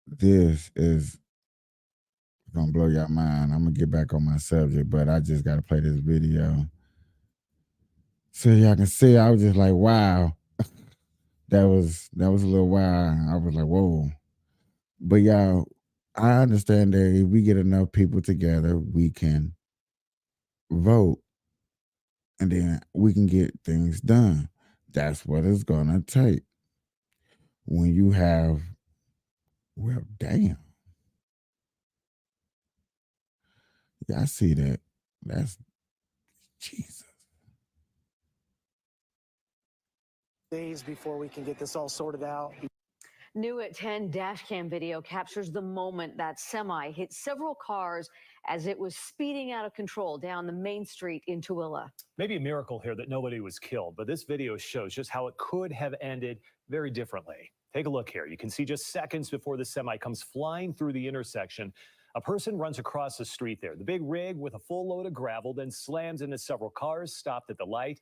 This is gonna blow your mind. I'm gonna get back on my subject, but I just gotta play this video so y'all can see. I was just like, wow. that was a little wow. I was like, whoa. But y'all, I understand that if we get enough people together, we can vote and then we can get things done. That's what it's gonna take. When you have, well, damn. Yeah, I see that. That's Jesus. Days before we can get this all sorted out. New at 10, dash cam video captures the moment that semi hit several cars as it was speeding out of control down the main street in Tooele. Maybe a miracle here that nobody was killed, but this video shows just how it could have ended very differently. Take a look here. You can see just seconds before the semi comes flying through the intersection, a person runs across the street there. The big rig with a full load of gravel then slams into several cars stopped at the light.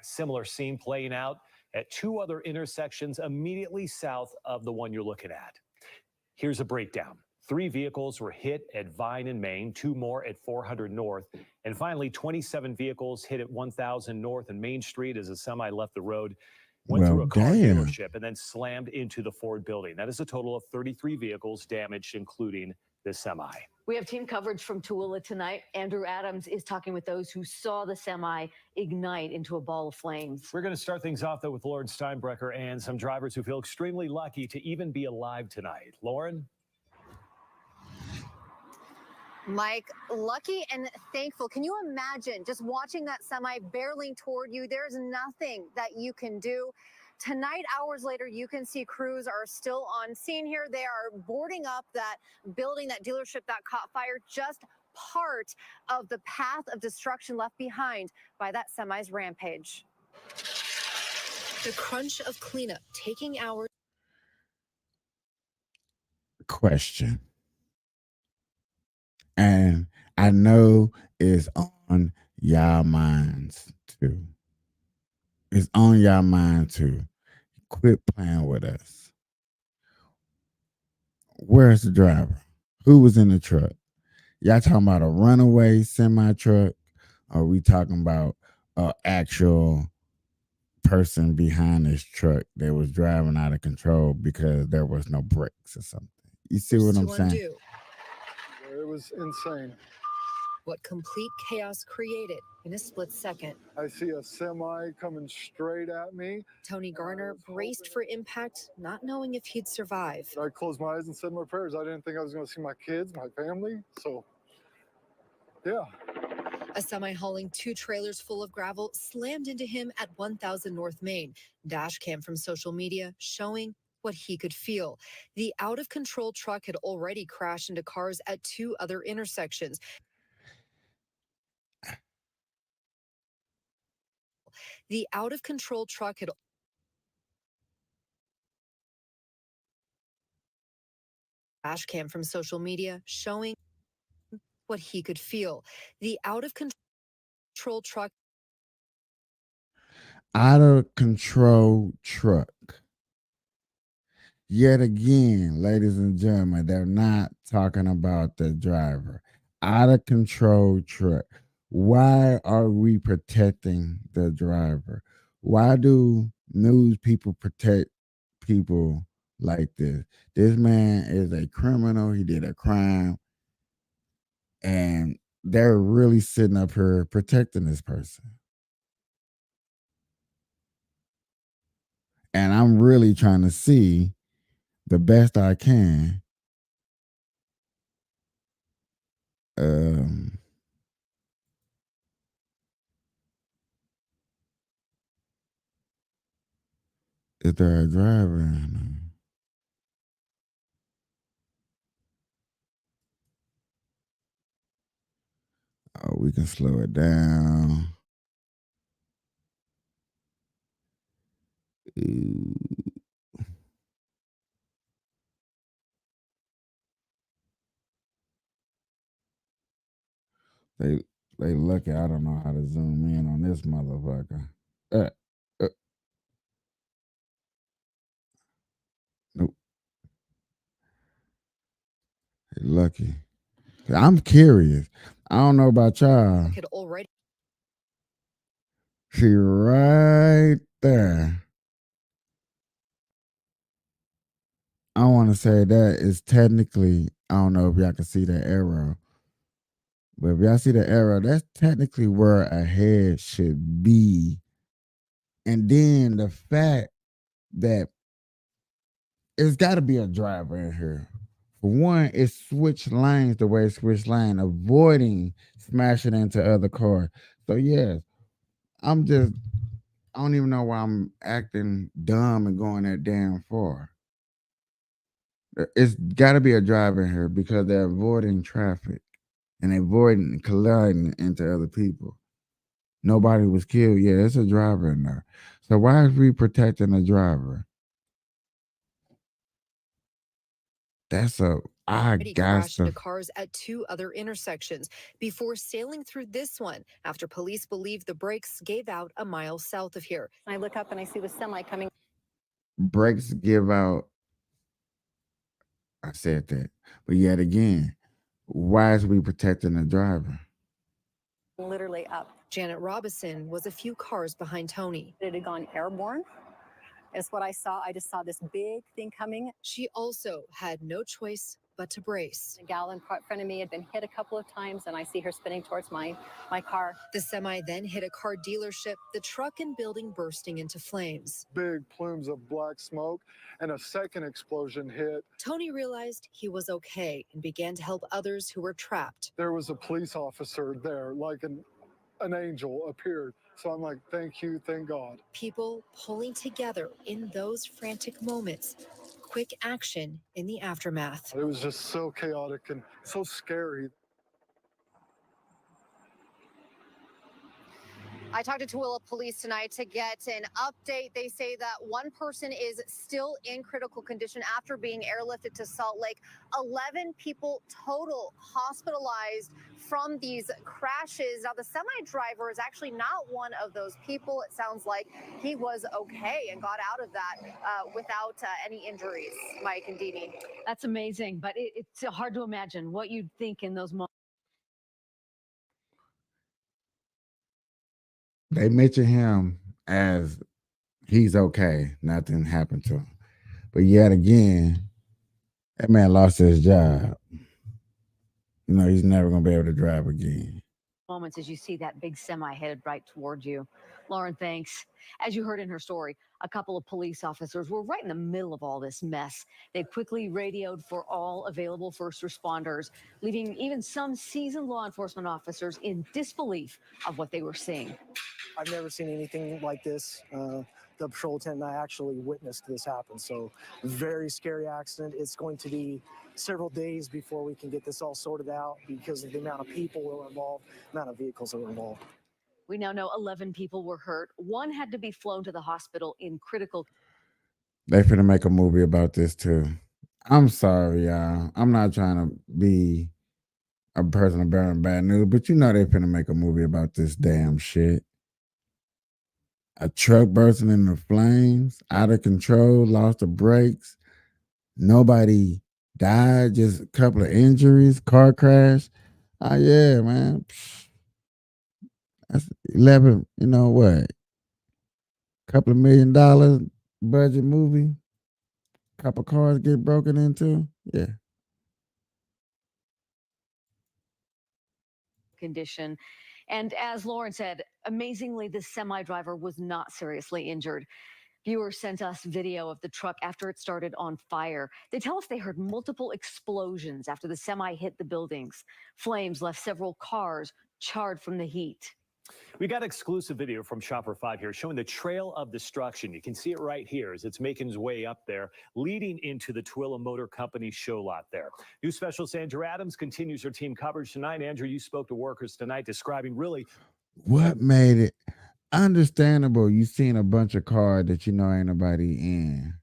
Similar scene playing out at two other intersections immediately south of the one you're looking at. Here's a breakdown. 3 vehicles were hit at Vine and Main, 2 more at 400 North, and finally 27 vehicles hit at 1000 North and Main Street as a semi left the road, went through a car dealership, and then slammed into the Ford building. That is a total of 33 vehicles damaged, including the semi. We have team coverage from Tooele tonight. Andrew Adams is talking with those who saw the semi ignite into a ball of flames. We're going to start things off, though, with Lauren Steinbrecher and some drivers who feel extremely lucky to even be alive tonight. Lauren? Mike, lucky and thankful. Can you imagine just watching that semi barreling toward you? There's nothing that you can do. Tonight, hours later, you can see crews are still on scene here. They are boarding up that building, that dealership that caught fire, just part of the path of destruction left behind by that semi's rampage. The crunch of cleanup taking hours. Question. And I know it's on y'all minds too. It's on y'all mind too. Quit playing with us. Where's the driver? Who was in the truck? Y'all talking about a runaway semi truck? Or are we talking about an actual person behind this truck that was driving out of control because there was no brakes or something? You see what I'm saying? It was insane. what complete chaos created in a split second. I see a semi coming straight at me. Tony Garner braced for impact, not knowing if he'd survive. I closed my eyes and said my prayers. I didn't think I was going to see my kids, my family. So, yeah. A semi hauling 2 trailers full of gravel slammed into him at 1000 North Main. Dash cam from social media showing what he could feel. The out-of-control truck had already crashed into cars at 2 other intersections. The out-of-control truck had dash cam from social media showing what he could feel. The out-of-control truck. Out of control truck. Yet again, ladies and gentlemen, they're not talking about the driver. Out of control truck. Why are we protecting the driver? Why do news people protect people like this? This man is a criminal. He did a crime. And they're really sitting up here protecting this person. And I'm really trying to see the best I can. Is there a driver in there? Oh, we can slow it down. Ooh. They lucky I don't know how to zoom in on this motherfucker. Nope. They lucky. I'm curious. I don't know about y'all. Could already. She right there. I want to say that is technically, I don't know if y'all can see the arrow. But if y'all see the arrow, that's technically where a head should be. And then the fact that it's got to be a driver in here. For one, it's switched lanes the way it switched lane, avoiding smashing into other cars. So, yes, I don't even know why I'm acting dumb and going that damn far. It's got to be a driver in here because they're avoiding traffic and avoiding colliding into other people. Nobody was killed. Yeah, it's a driver in there. So why is we protecting the driver? I crashed got into cars at 2 other intersections before sailing through this one after police believe the brakes gave out a mile south of here. I look up and I see the semi coming. brakes give out. I said that. But yet again, why is we protecting the driver? Literally up. Janet Robinson was a few cars behind Tony. It had gone airborne. Is what I saw. I just saw this big thing coming. She also had no choice but to brace. The gal in front of me had been hit a couple of times, and I see her spinning towards my car. The semi then hit a car dealership, the truck and building bursting into flames. Big plumes of black smoke, and a second explosion hit. Tony realized he was okay and began to help others who were trapped. There was a police officer there, like an angel appeared. So I'm like, thank you, thank God. People pulling together in those frantic moments. Quick action in the aftermath. It was just so chaotic and so scary. I talked to Tooele Police tonight to get an update. They say that one person is still in critical condition after being airlifted to Salt Lake. 11 people total hospitalized from these crashes. Now, the semi driver is actually not one of those people. It sounds like he was okay and got out of that without any injuries. Mike and Dini. That's amazing, but it's hard to imagine what you'd think in those moments. They mention him as he's okay. Nothing happened to him. But yet again, that man lost his job. you know, he's never gonna be able to drive again. Moments as you see that big semi headed right toward you. Lauren, thanks. As you heard in her story, a couple of police officers were right in the middle of all this mess. They quickly radioed for all available first responders, leaving even some seasoned law enforcement officers in disbelief of what they were seeing. I've never seen anything like this. The patrol attendant and I actually witnessed this happen. So very scary accident. It's going to be several days before we can get this all sorted out because of the amount of people that were involved, the amount of vehicles that were involved. We now know 11 people were hurt. One had to be flown to the hospital in critical. They finna make a movie about this too. I'm sorry, y'all. I'm not trying to be a person bearing bad news, but you know they finna make a movie about this damn shit. A truck bursting into flames, out of control, lost the brakes. Nobody died, just a couple of injuries, car crash. Oh yeah, man. That's 11, you know what? Couple of $1 million budget movie. Couple cars get broken into. Yeah. Condition. And as Lauren said, amazingly, the semi driver was not seriously injured. Viewers sent us video of the truck after it started on fire. They tell us they heard multiple explosions after the semi hit the buildings. Flames left several cars charred from the heat. We got exclusive video from Shopper 5 here showing the trail of destruction. You can see it right here as it's making its way up there, leading into the Twilla Motor Company show lot there. News Specialist Andrew Adams continues her team coverage tonight. Andrew, you spoke to workers tonight describing really what made it understandable. You seen a bunch of cars that you know ain't nobody in.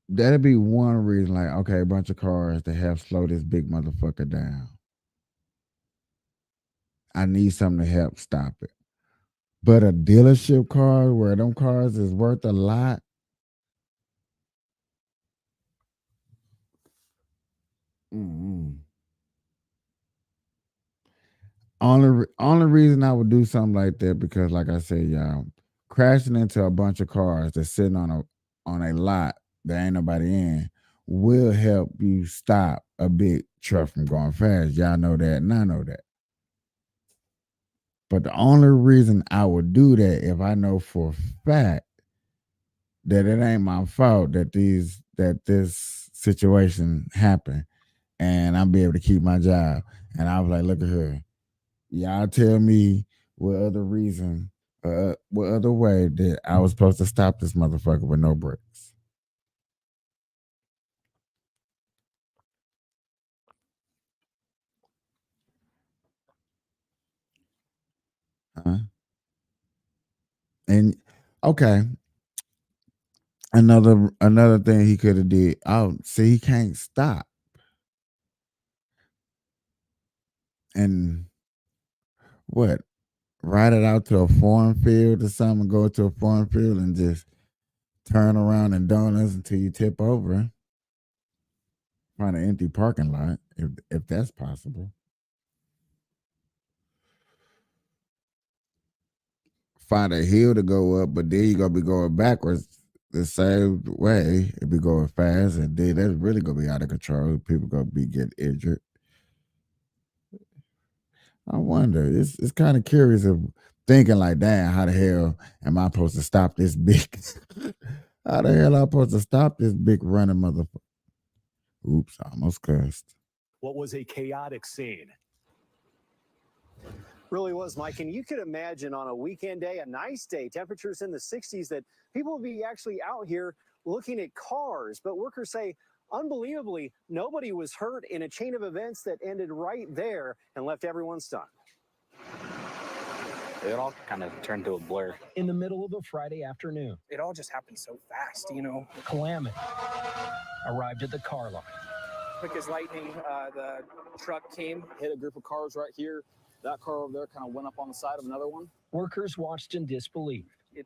That'd be one reason, like, okay, a bunch of cars that have slowed this big motherfucker down. I need something to help stop it. But a dealership car where them cars is worth a lot. Only reason I would do something like that because, like I said, y'all, crashing into a bunch of cars that's sitting on a lot that ain't nobody in will help you stop a big truck from going fast. Y'all know that, and I know that. But the only reason I would do that if I know for a fact that it ain't my fault that this situation happened, and I'll be able to keep my job. And I was like, look at her. Y'all tell me what other reason, what other way that I was supposed to stop this motherfucker with no brakes. And okay, another thing he could have did. Oh, see, he can't stop. And what? Ride it out to a foreign field or something, go to a foreign field and just turn around in donuts until you tip over. Find an empty parking lot, if that's possible. Find a hill to go up, but then you're gonna be going backwards the same way. If be going fast, and then that's really gonna be out of control. People gonna be getting injured. I wonder. It's kind of curious of thinking like, damn, how the hell am I supposed to stop this big? How the hell am I supposed to stop this big running motherfucker? Oops, I almost cussed. what was a chaotic scene. Really was, Mike. And you could imagine on a weekend day, a nice day, temperatures in the 60s, that people would be actually out here looking at cars. But workers say, unbelievably, nobody was hurt in a chain of events that ended right there and left everyone stunned. It all kind of turned to a blur. In the middle of a Friday afternoon, It all just happened so fast, you know. calamity arrived at the car lot. Quick as lightning, the truck came, hit a group of cars right here. That car over there kind of went up on the side of another one. Workers watched in disbelief It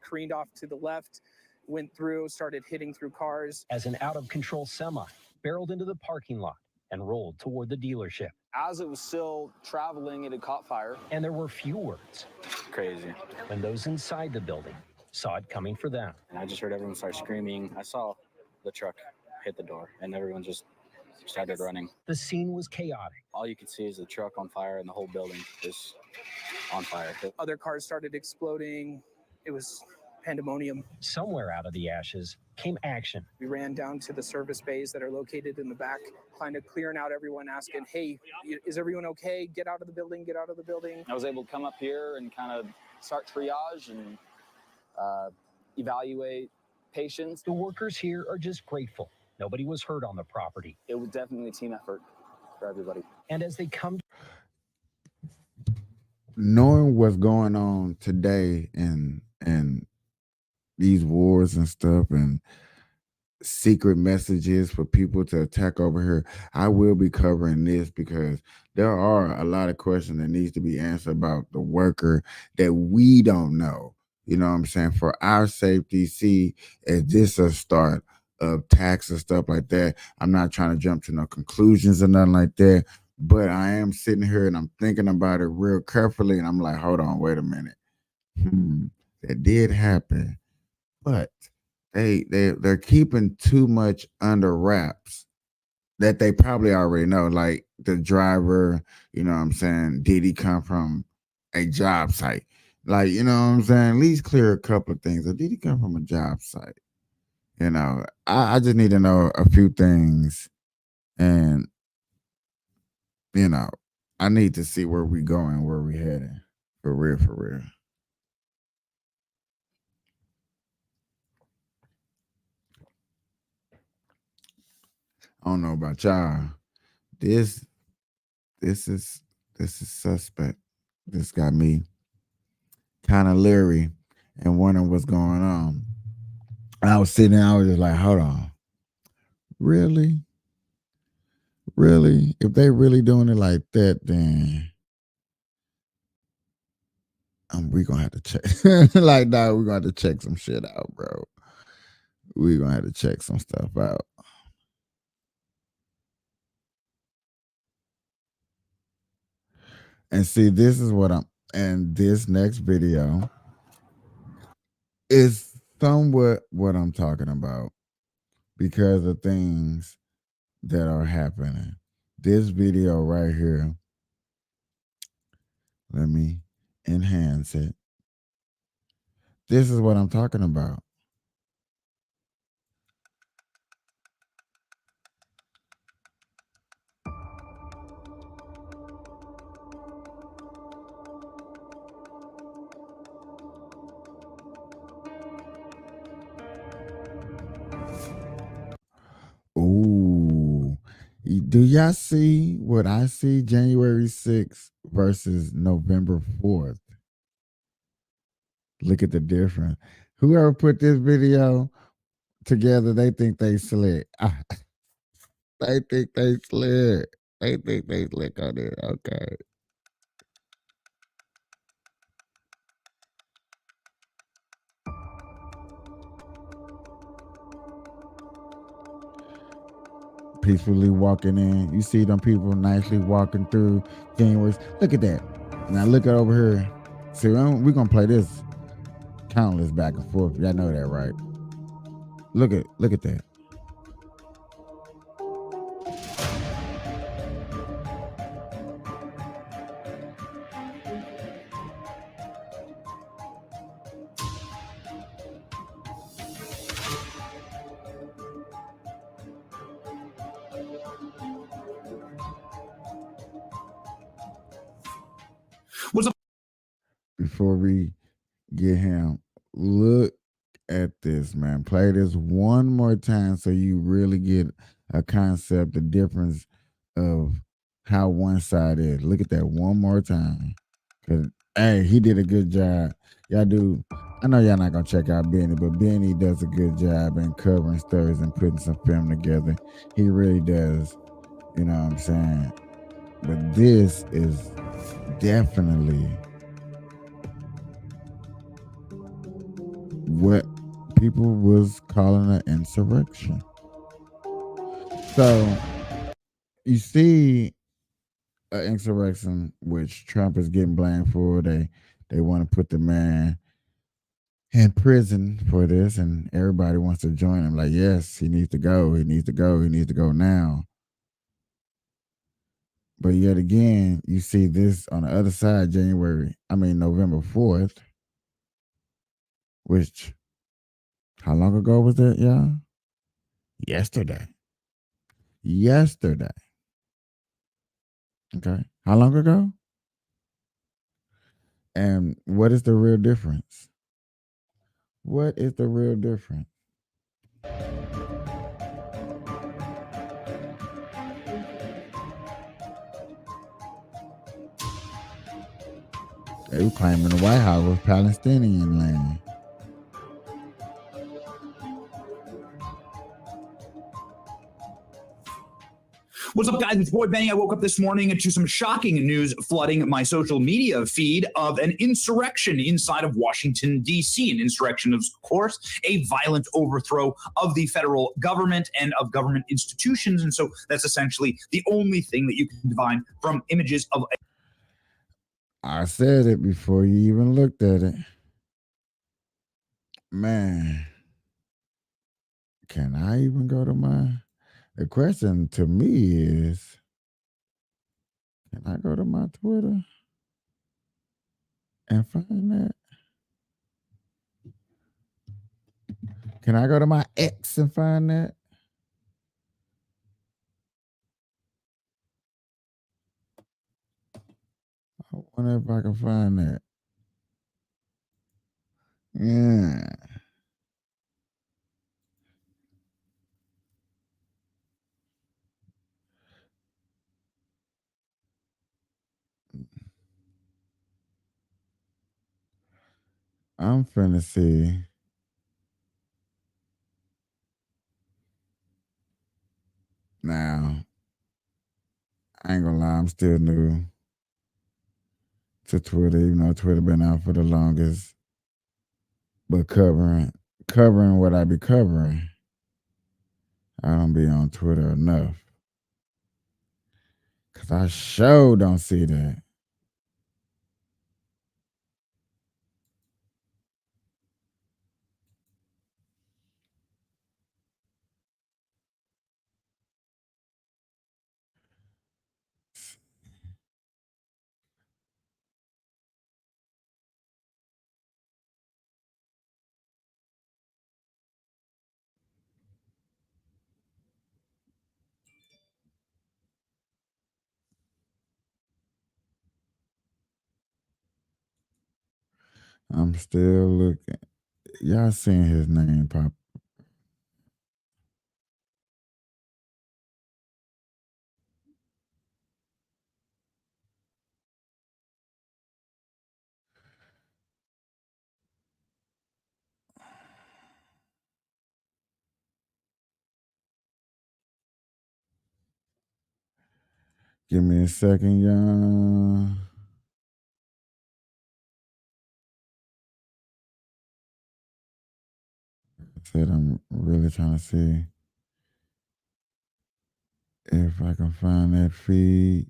careened off to the left, went through, started hitting through cars. as an out-of-control semi barreled into the parking lot and rolled toward the dealership. As it was still traveling, it had caught fire. And there were few words Crazy. when those inside the building saw it coming for them. And I just heard everyone start screaming. I saw the truck hit the door, and everyone just started running. The scene was chaotic. All you could see is the truck on fire and the whole building is on fire. Other cars started exploding. It was pandemonium. Somewhere out of the ashes came action. We ran down to the service bays that are located in the back, kind of clearing out everyone, asking, hey, is everyone okay? Get out of the building, get out of the building. I was able to come up here and kind of start triage and evaluate patients. The workers here are just grateful nobody was hurt on the property. It was definitely a team effort for everybody. And as they come, knowing what's going on today and these wars and stuff and secret messages for people to attack over here, I will be covering this because there are a lot of questions that needs to be answered about the worker that we don't know. You know what I'm saying? For our safety, see, is this a start of tax and stuff like that? I'm not trying to jump to no conclusions or nothing like that, but I am sitting here and I'm thinking about it real carefully, and I'm like, hold on, wait a minute. That did happen, but they're keeping too much under wraps that they probably already know. Like the driver, you know what I'm saying, did he come from a job site? Like, you know what I'm saying? At least clear a couple of things. Or did he come from a job site? You know, I just need to know a few things. And, you know, I need to see where we going, where we heading. For real, for real. I don't know about y'all. This is suspect. This got me kind of leery and wondering what's going on. I was sitting there, I was just like, hold on. Really? Really? If they really doing it like that, then we gonna have to check. Like, nah, we're gonna have to check some shit out, bro. We're gonna have to check some stuff out. And see, this is what and this next video is somewhat what I'm talking about because of things that are happening. This video right here, let me enhance it. This is what I'm talking about. Ooh, do y'all see what I see? January 6th versus November 4th. Look at the difference. Whoever put this video together, they think they slick. They think they slick. They think they slick on it. Okay. Peacefully walking in. You see them people nicely walking through January. Look at that. Now look at over here. See, we're going to play this countless back and forth. Y'all know that, right? Look at that. Before we get him, look at this, man. Play this one more time so you really get a concept, the difference of how one side is. Look at that one more time. Cause hey, he did a good job. Y'all do. I know y'all not gonna check out Benny, but Benny does a good job in covering stories and putting some film together. He really does. You know what I'm saying? But this is definitely what people was calling an insurrection. So you see an insurrection, which Trump is getting blamed for. They want to put the man in prison for this, and everybody wants to join him. Like, yes, he needs to go. He needs to go. He needs to go now. But yet again, you see this on the other side, November 4th, which, how long ago was that, y'all? Yesterday. Okay. How long ago? And what is the real difference? What is the real difference? They were claiming the White House was Palestinian land. What's up, guys? It's Boy Benny. I woke up this morning to some shocking news flooding my social media feed of an insurrection inside of Washington, D.C. An insurrection, of course, a violent overthrow of the federal government and of government institutions. And so that's essentially the only thing that you can divine from images of. I said it before you even looked at it. Man, can I even go to the question to me is, can I go to my Twitter and find that? Can I go to my X and find that? I wonder if I can find that. Yeah. I'm finna see. Now, I ain't gonna lie, I'm still new to Twitter, even though Twitter been out for the longest. But covering what I be covering, I don't be on Twitter enough. Cause I sure don't see that. I'm still looking. Y'all seen his name pop. Give me a second, y'all. I said I'm really trying to see if I can find that feed.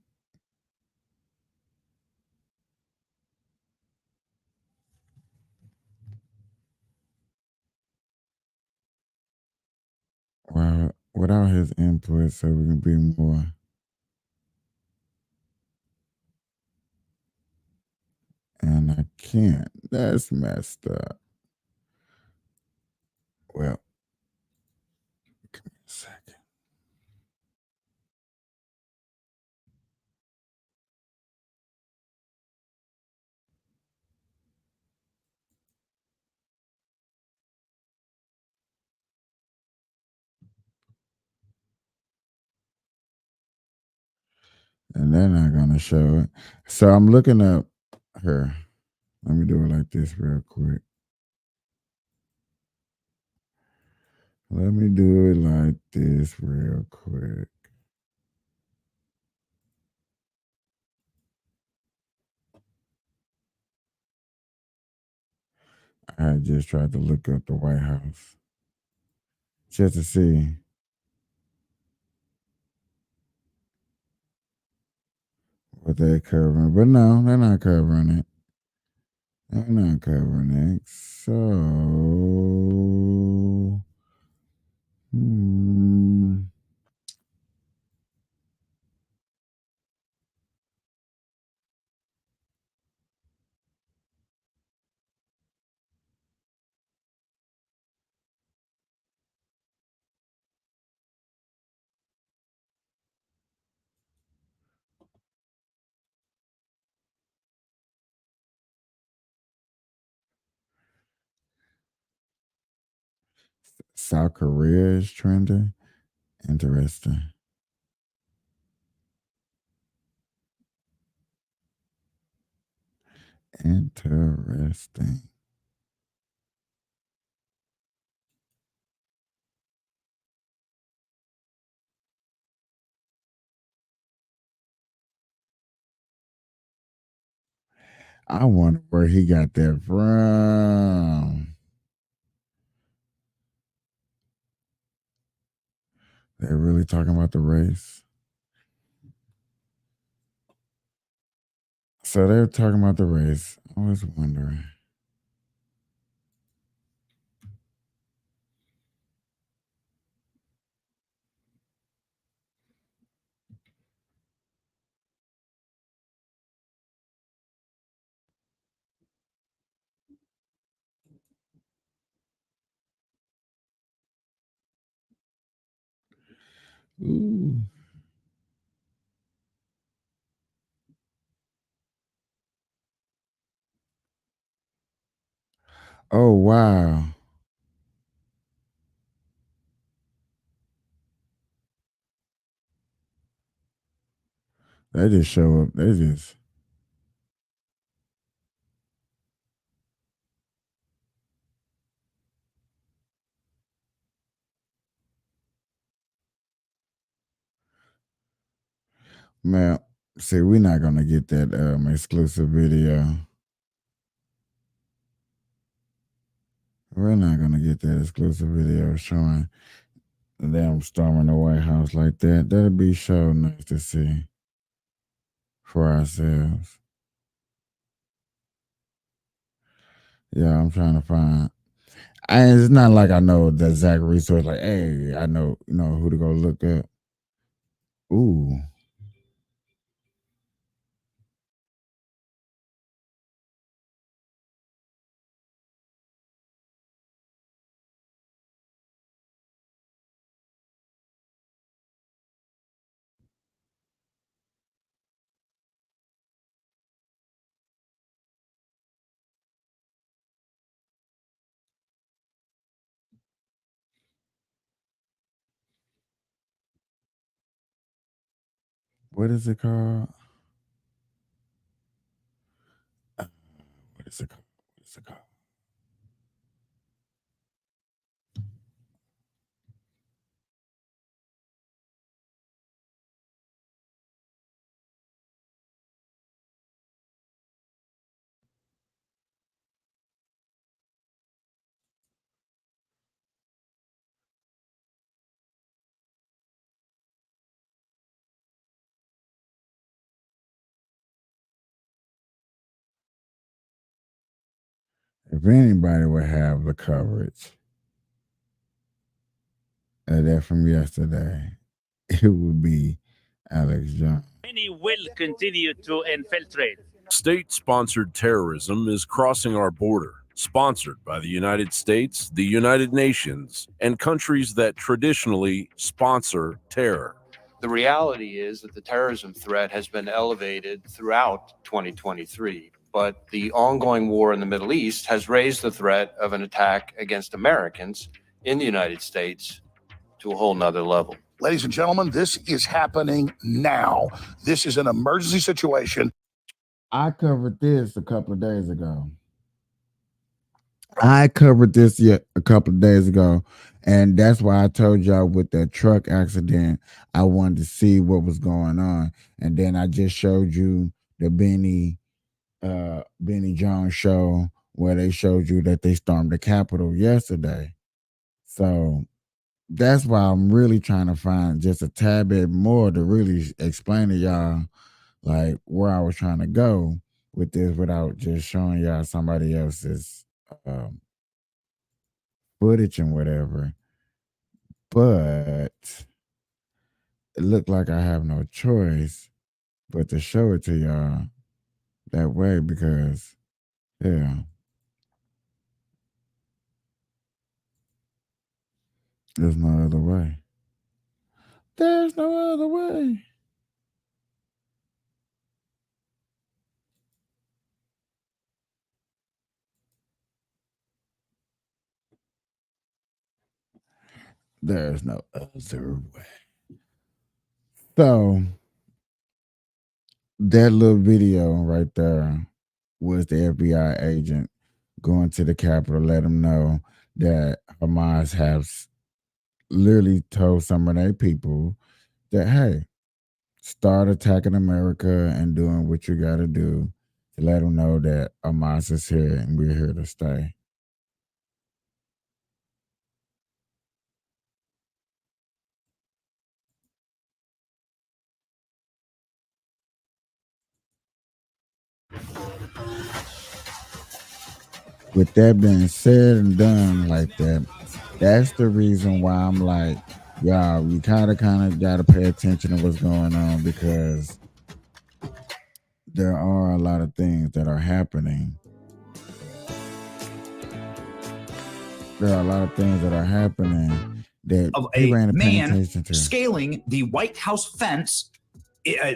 Well, without his input, so we can be more. And I can't. That's messed up. Well, give me a second. And they're not gonna show it. So I'm looking up her. Let me do it like this real quick. Let me do it like this real quick. I just tried to look up the White House just to see what they're covering. But no, they're not covering it. They're not covering it. So, South Korea is trending. Interesting. Interesting. I wonder where he got that from. They're really talking about the race. So they're talking about the race. I was wondering. Ooh. Oh wow. They just show up. They just man. See, we're not gonna get that exclusive video. We're not gonna get that exclusive video showing them storming the White House like that. That'd be so nice to see for ourselves. Yeah, I'm trying to find. It's not like I know the exact resource. Like, hey, I know who to go look at. Ooh, what is it called? What is it called? What is it called? If anybody would have the coverage of that from yesterday, it would be Alex Jones. Many will continue to infiltrate. State-sponsored terrorism is crossing our border, sponsored by the United States, the United Nations, and countries that traditionally sponsor terror. The reality is that the terrorism threat has been elevated throughout 2023, but the ongoing war in the Middle East has raised the threat of an attack against Americans in the United States to a whole nother level. Ladies and gentlemen, this is happening now. This is an emergency situation. I covered this a couple of days ago. I covered this a couple of days ago, and that's why I told y'all with that truck accident, I wanted to see what was going on, and then I just showed you the Benny Jones show where they showed you that they stormed the Capitol yesterday. So that's why I'm really trying to find just a tad bit more to really explain to y'all like where I was trying to go with this without just showing y'all somebody else's footage and whatever. But it looked like I have no choice but to show it to y'all that way because, yeah. There's no other way. There's no other way. There's no other way. So that little video right there was the FBI agent going to the Capitol, let them know that Hamas has literally told some of their people that, hey, start attacking America and doing what you got to do to let them know that Hamas is here and we're here to stay. With that being said and done like that, that's the reason why I'm like, y'all, we kind of got to pay attention to what's going on, because there are a lot of things that are happening. There are a lot of things that are happening that Of people a ain't paying man attention to. scaling the White House fence,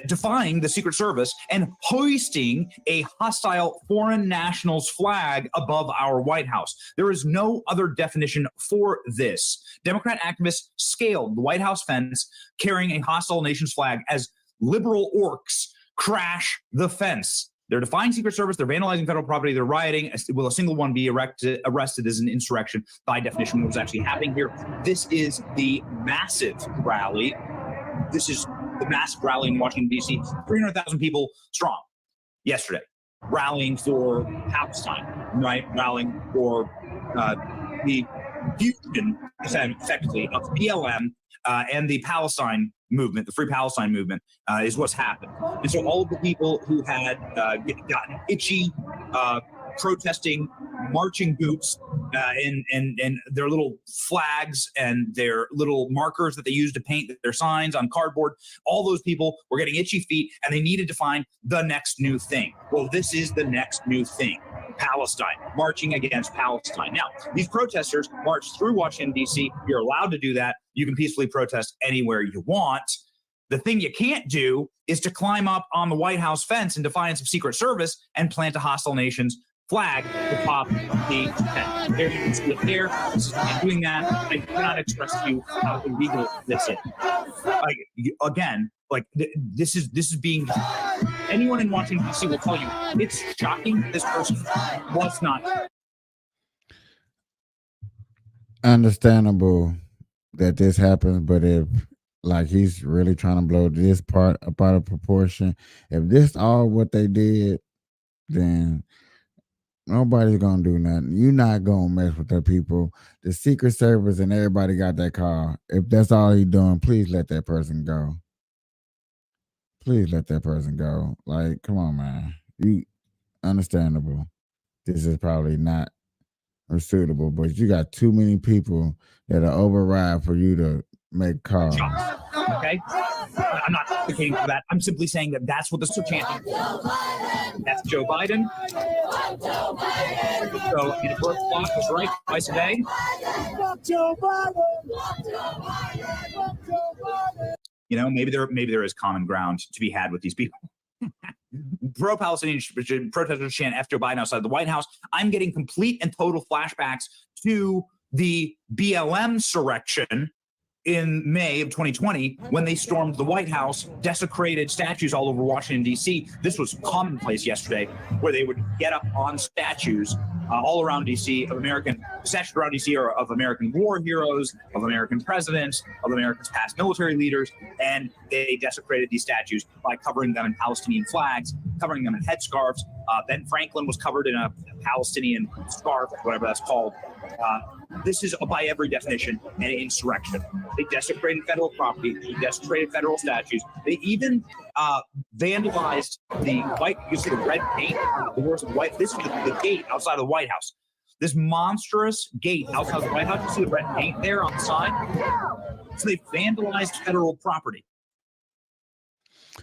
defying the Secret Service, and hoisting a hostile foreign national's flag above our White House. There is no other definition for this. Democrat activists scaled the White House fence carrying a hostile nation's flag as liberal orcs crash the fence. They're defying Secret Service. They're vandalizing federal property. They're rioting. Will a single one be arrested as an insurrection? By definition, what was actually happening here? This is the massive rally. This is the massive rally in Washington, D.C. 300,000 people strong yesterday, rallying for Palestine, right? Rallying for the fusion, effectively, of BLM and the Palestine movement, the Free Palestine movement, is what's happened. And so all of the people who had gotten itchy, protesting, marching boots, and their little flags and their little markers that they use to paint their signs on cardboard, all those people were getting itchy feet, and they needed to find the next new thing. Well, this is the next new thing. Palestine, marching against Palestine. Now, these protesters marched through Washington, D.C. You're allowed to do that. You can peacefully protest anywhere you want. The thing you can't do is to climb up on the White House fence in defiance of Secret Service and plant a hostile nation's flag to pop the tent. There you can see it there. And doing that, I cannot express to you how illegal this is. Like, again, like this is being. Anyone in Washington, D.C. will tell you it's shocking this person was not. Understandable that this happens, but if like he's really trying to blow this part up out of proportion, if this all what they did, then nobody's gonna do nothing. You're not gonna mess with the people. The Secret Service and everybody got that call. If that's all he's doing, please let that person go. Please let that person go. Like, come on, man. You understandable. This is probably not suitable, but you got too many people that are override for you to make calls. Okay, I'm not advocating for that. I'm simply saying that that's what the chanting. That's Joe Biden. So, in a birth clock is right twice a day. You know, maybe there is common ground to be had with these people. Pro-Palestinian protesters chant F. Joe Biden outside the White House. I'm getting complete and total flashbacks to the BLM surrection in May of 2020 when they stormed the White House, desecrated statues all over Washington, D.C. This was commonplace yesterday, where they would get up on statues all around D.C. of statues around D.C. are of American war heroes, of American presidents, of America's past military leaders, and they desecrated these statues by covering them in Palestinian flags, covering them in headscarves. Ben Franklin was covered in a Palestinian scarf, whatever that's called. This is, by every definition, an insurrection. They desecrated federal property. They desecrated federal statues. They even vandalized the white, you see the red paint on the doors of the White. This is the gate outside of the White House. This monstrous gate outside of the White House. You see the red paint there on the side? So they vandalized federal property.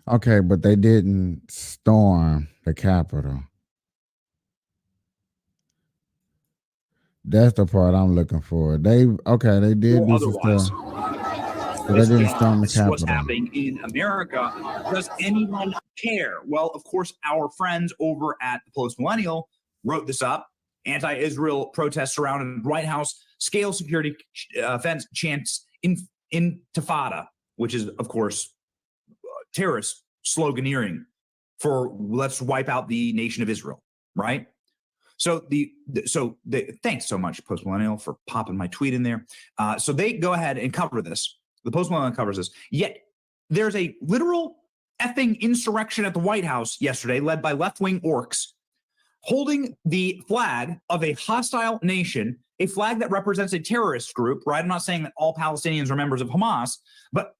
Okay, but they didn't storm the Capitol. That's the part I'm looking for. They did do some stuff. But they didn't storm the Capitol. What's happening in America? Does anyone care? Well, of course, our friends over at the Post Millennial wrote this up. Anti-Israel protests surrounded the White House. Scale security fence chants Intifada, which is, of course, terrorist sloganeering for let's wipe out the nation of Israel, right? So thanks so much, Post Millennial, for popping my tweet in there. So they go ahead and cover this. The Post Millennial covers this. Yet there's a literal effing insurrection at the White House yesterday, led by left-wing orcs, holding the flag of a hostile nation, a flag that represents a terrorist group, right? I'm not saying that all Palestinians are members of Hamas, but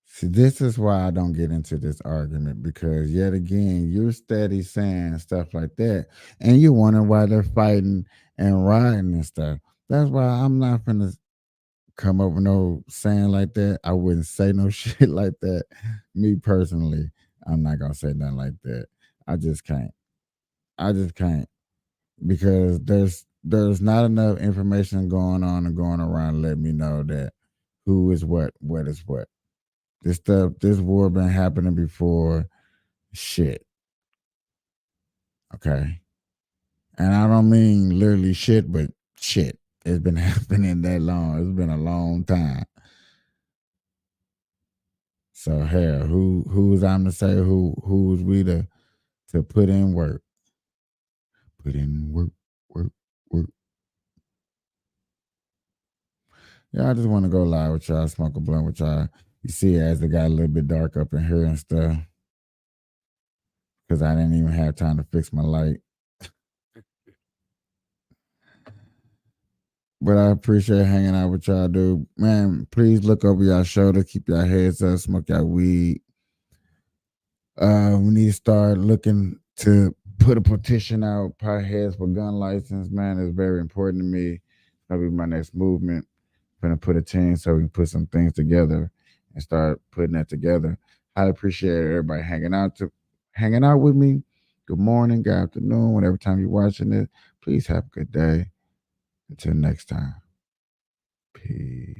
see, this is why I don't get into this argument, because yet again, you're steady saying stuff like that, and you wonder why they're fighting and rioting and stuff. That's why I'm not gonna come up with no saying like that. I wouldn't say no shit like that. Me personally, I'm not gonna say nothing like that. I just can't. Because there's not enough information going on and going around to let me know that who is what is what. This war been happening before. Shit. Okay. And I don't mean literally shit, but shit. It's been happening that long. It's been a long time. So hell, who's I'm to say who's we to put in work? Put in work. Yeah, I just want to go live with y'all, smoke a blunt with y'all. You see, as it got a little bit dark up in here and stuff, because I didn't even have time to fix my light. But I appreciate hanging out with y'all, dude. Man, please look over y'all shoulder, keep y'all heads up, smoke y'all weed. We need to start looking to put a petition out, Potheads for gun license. Man, it's very important to me. That'll be my next movement. I'm gonna put a team so we can put some things together and start putting that together. I appreciate everybody hanging out with me. Good morning, good afternoon, whatever time you're watching it. Please have a good day. Until next time. Peace.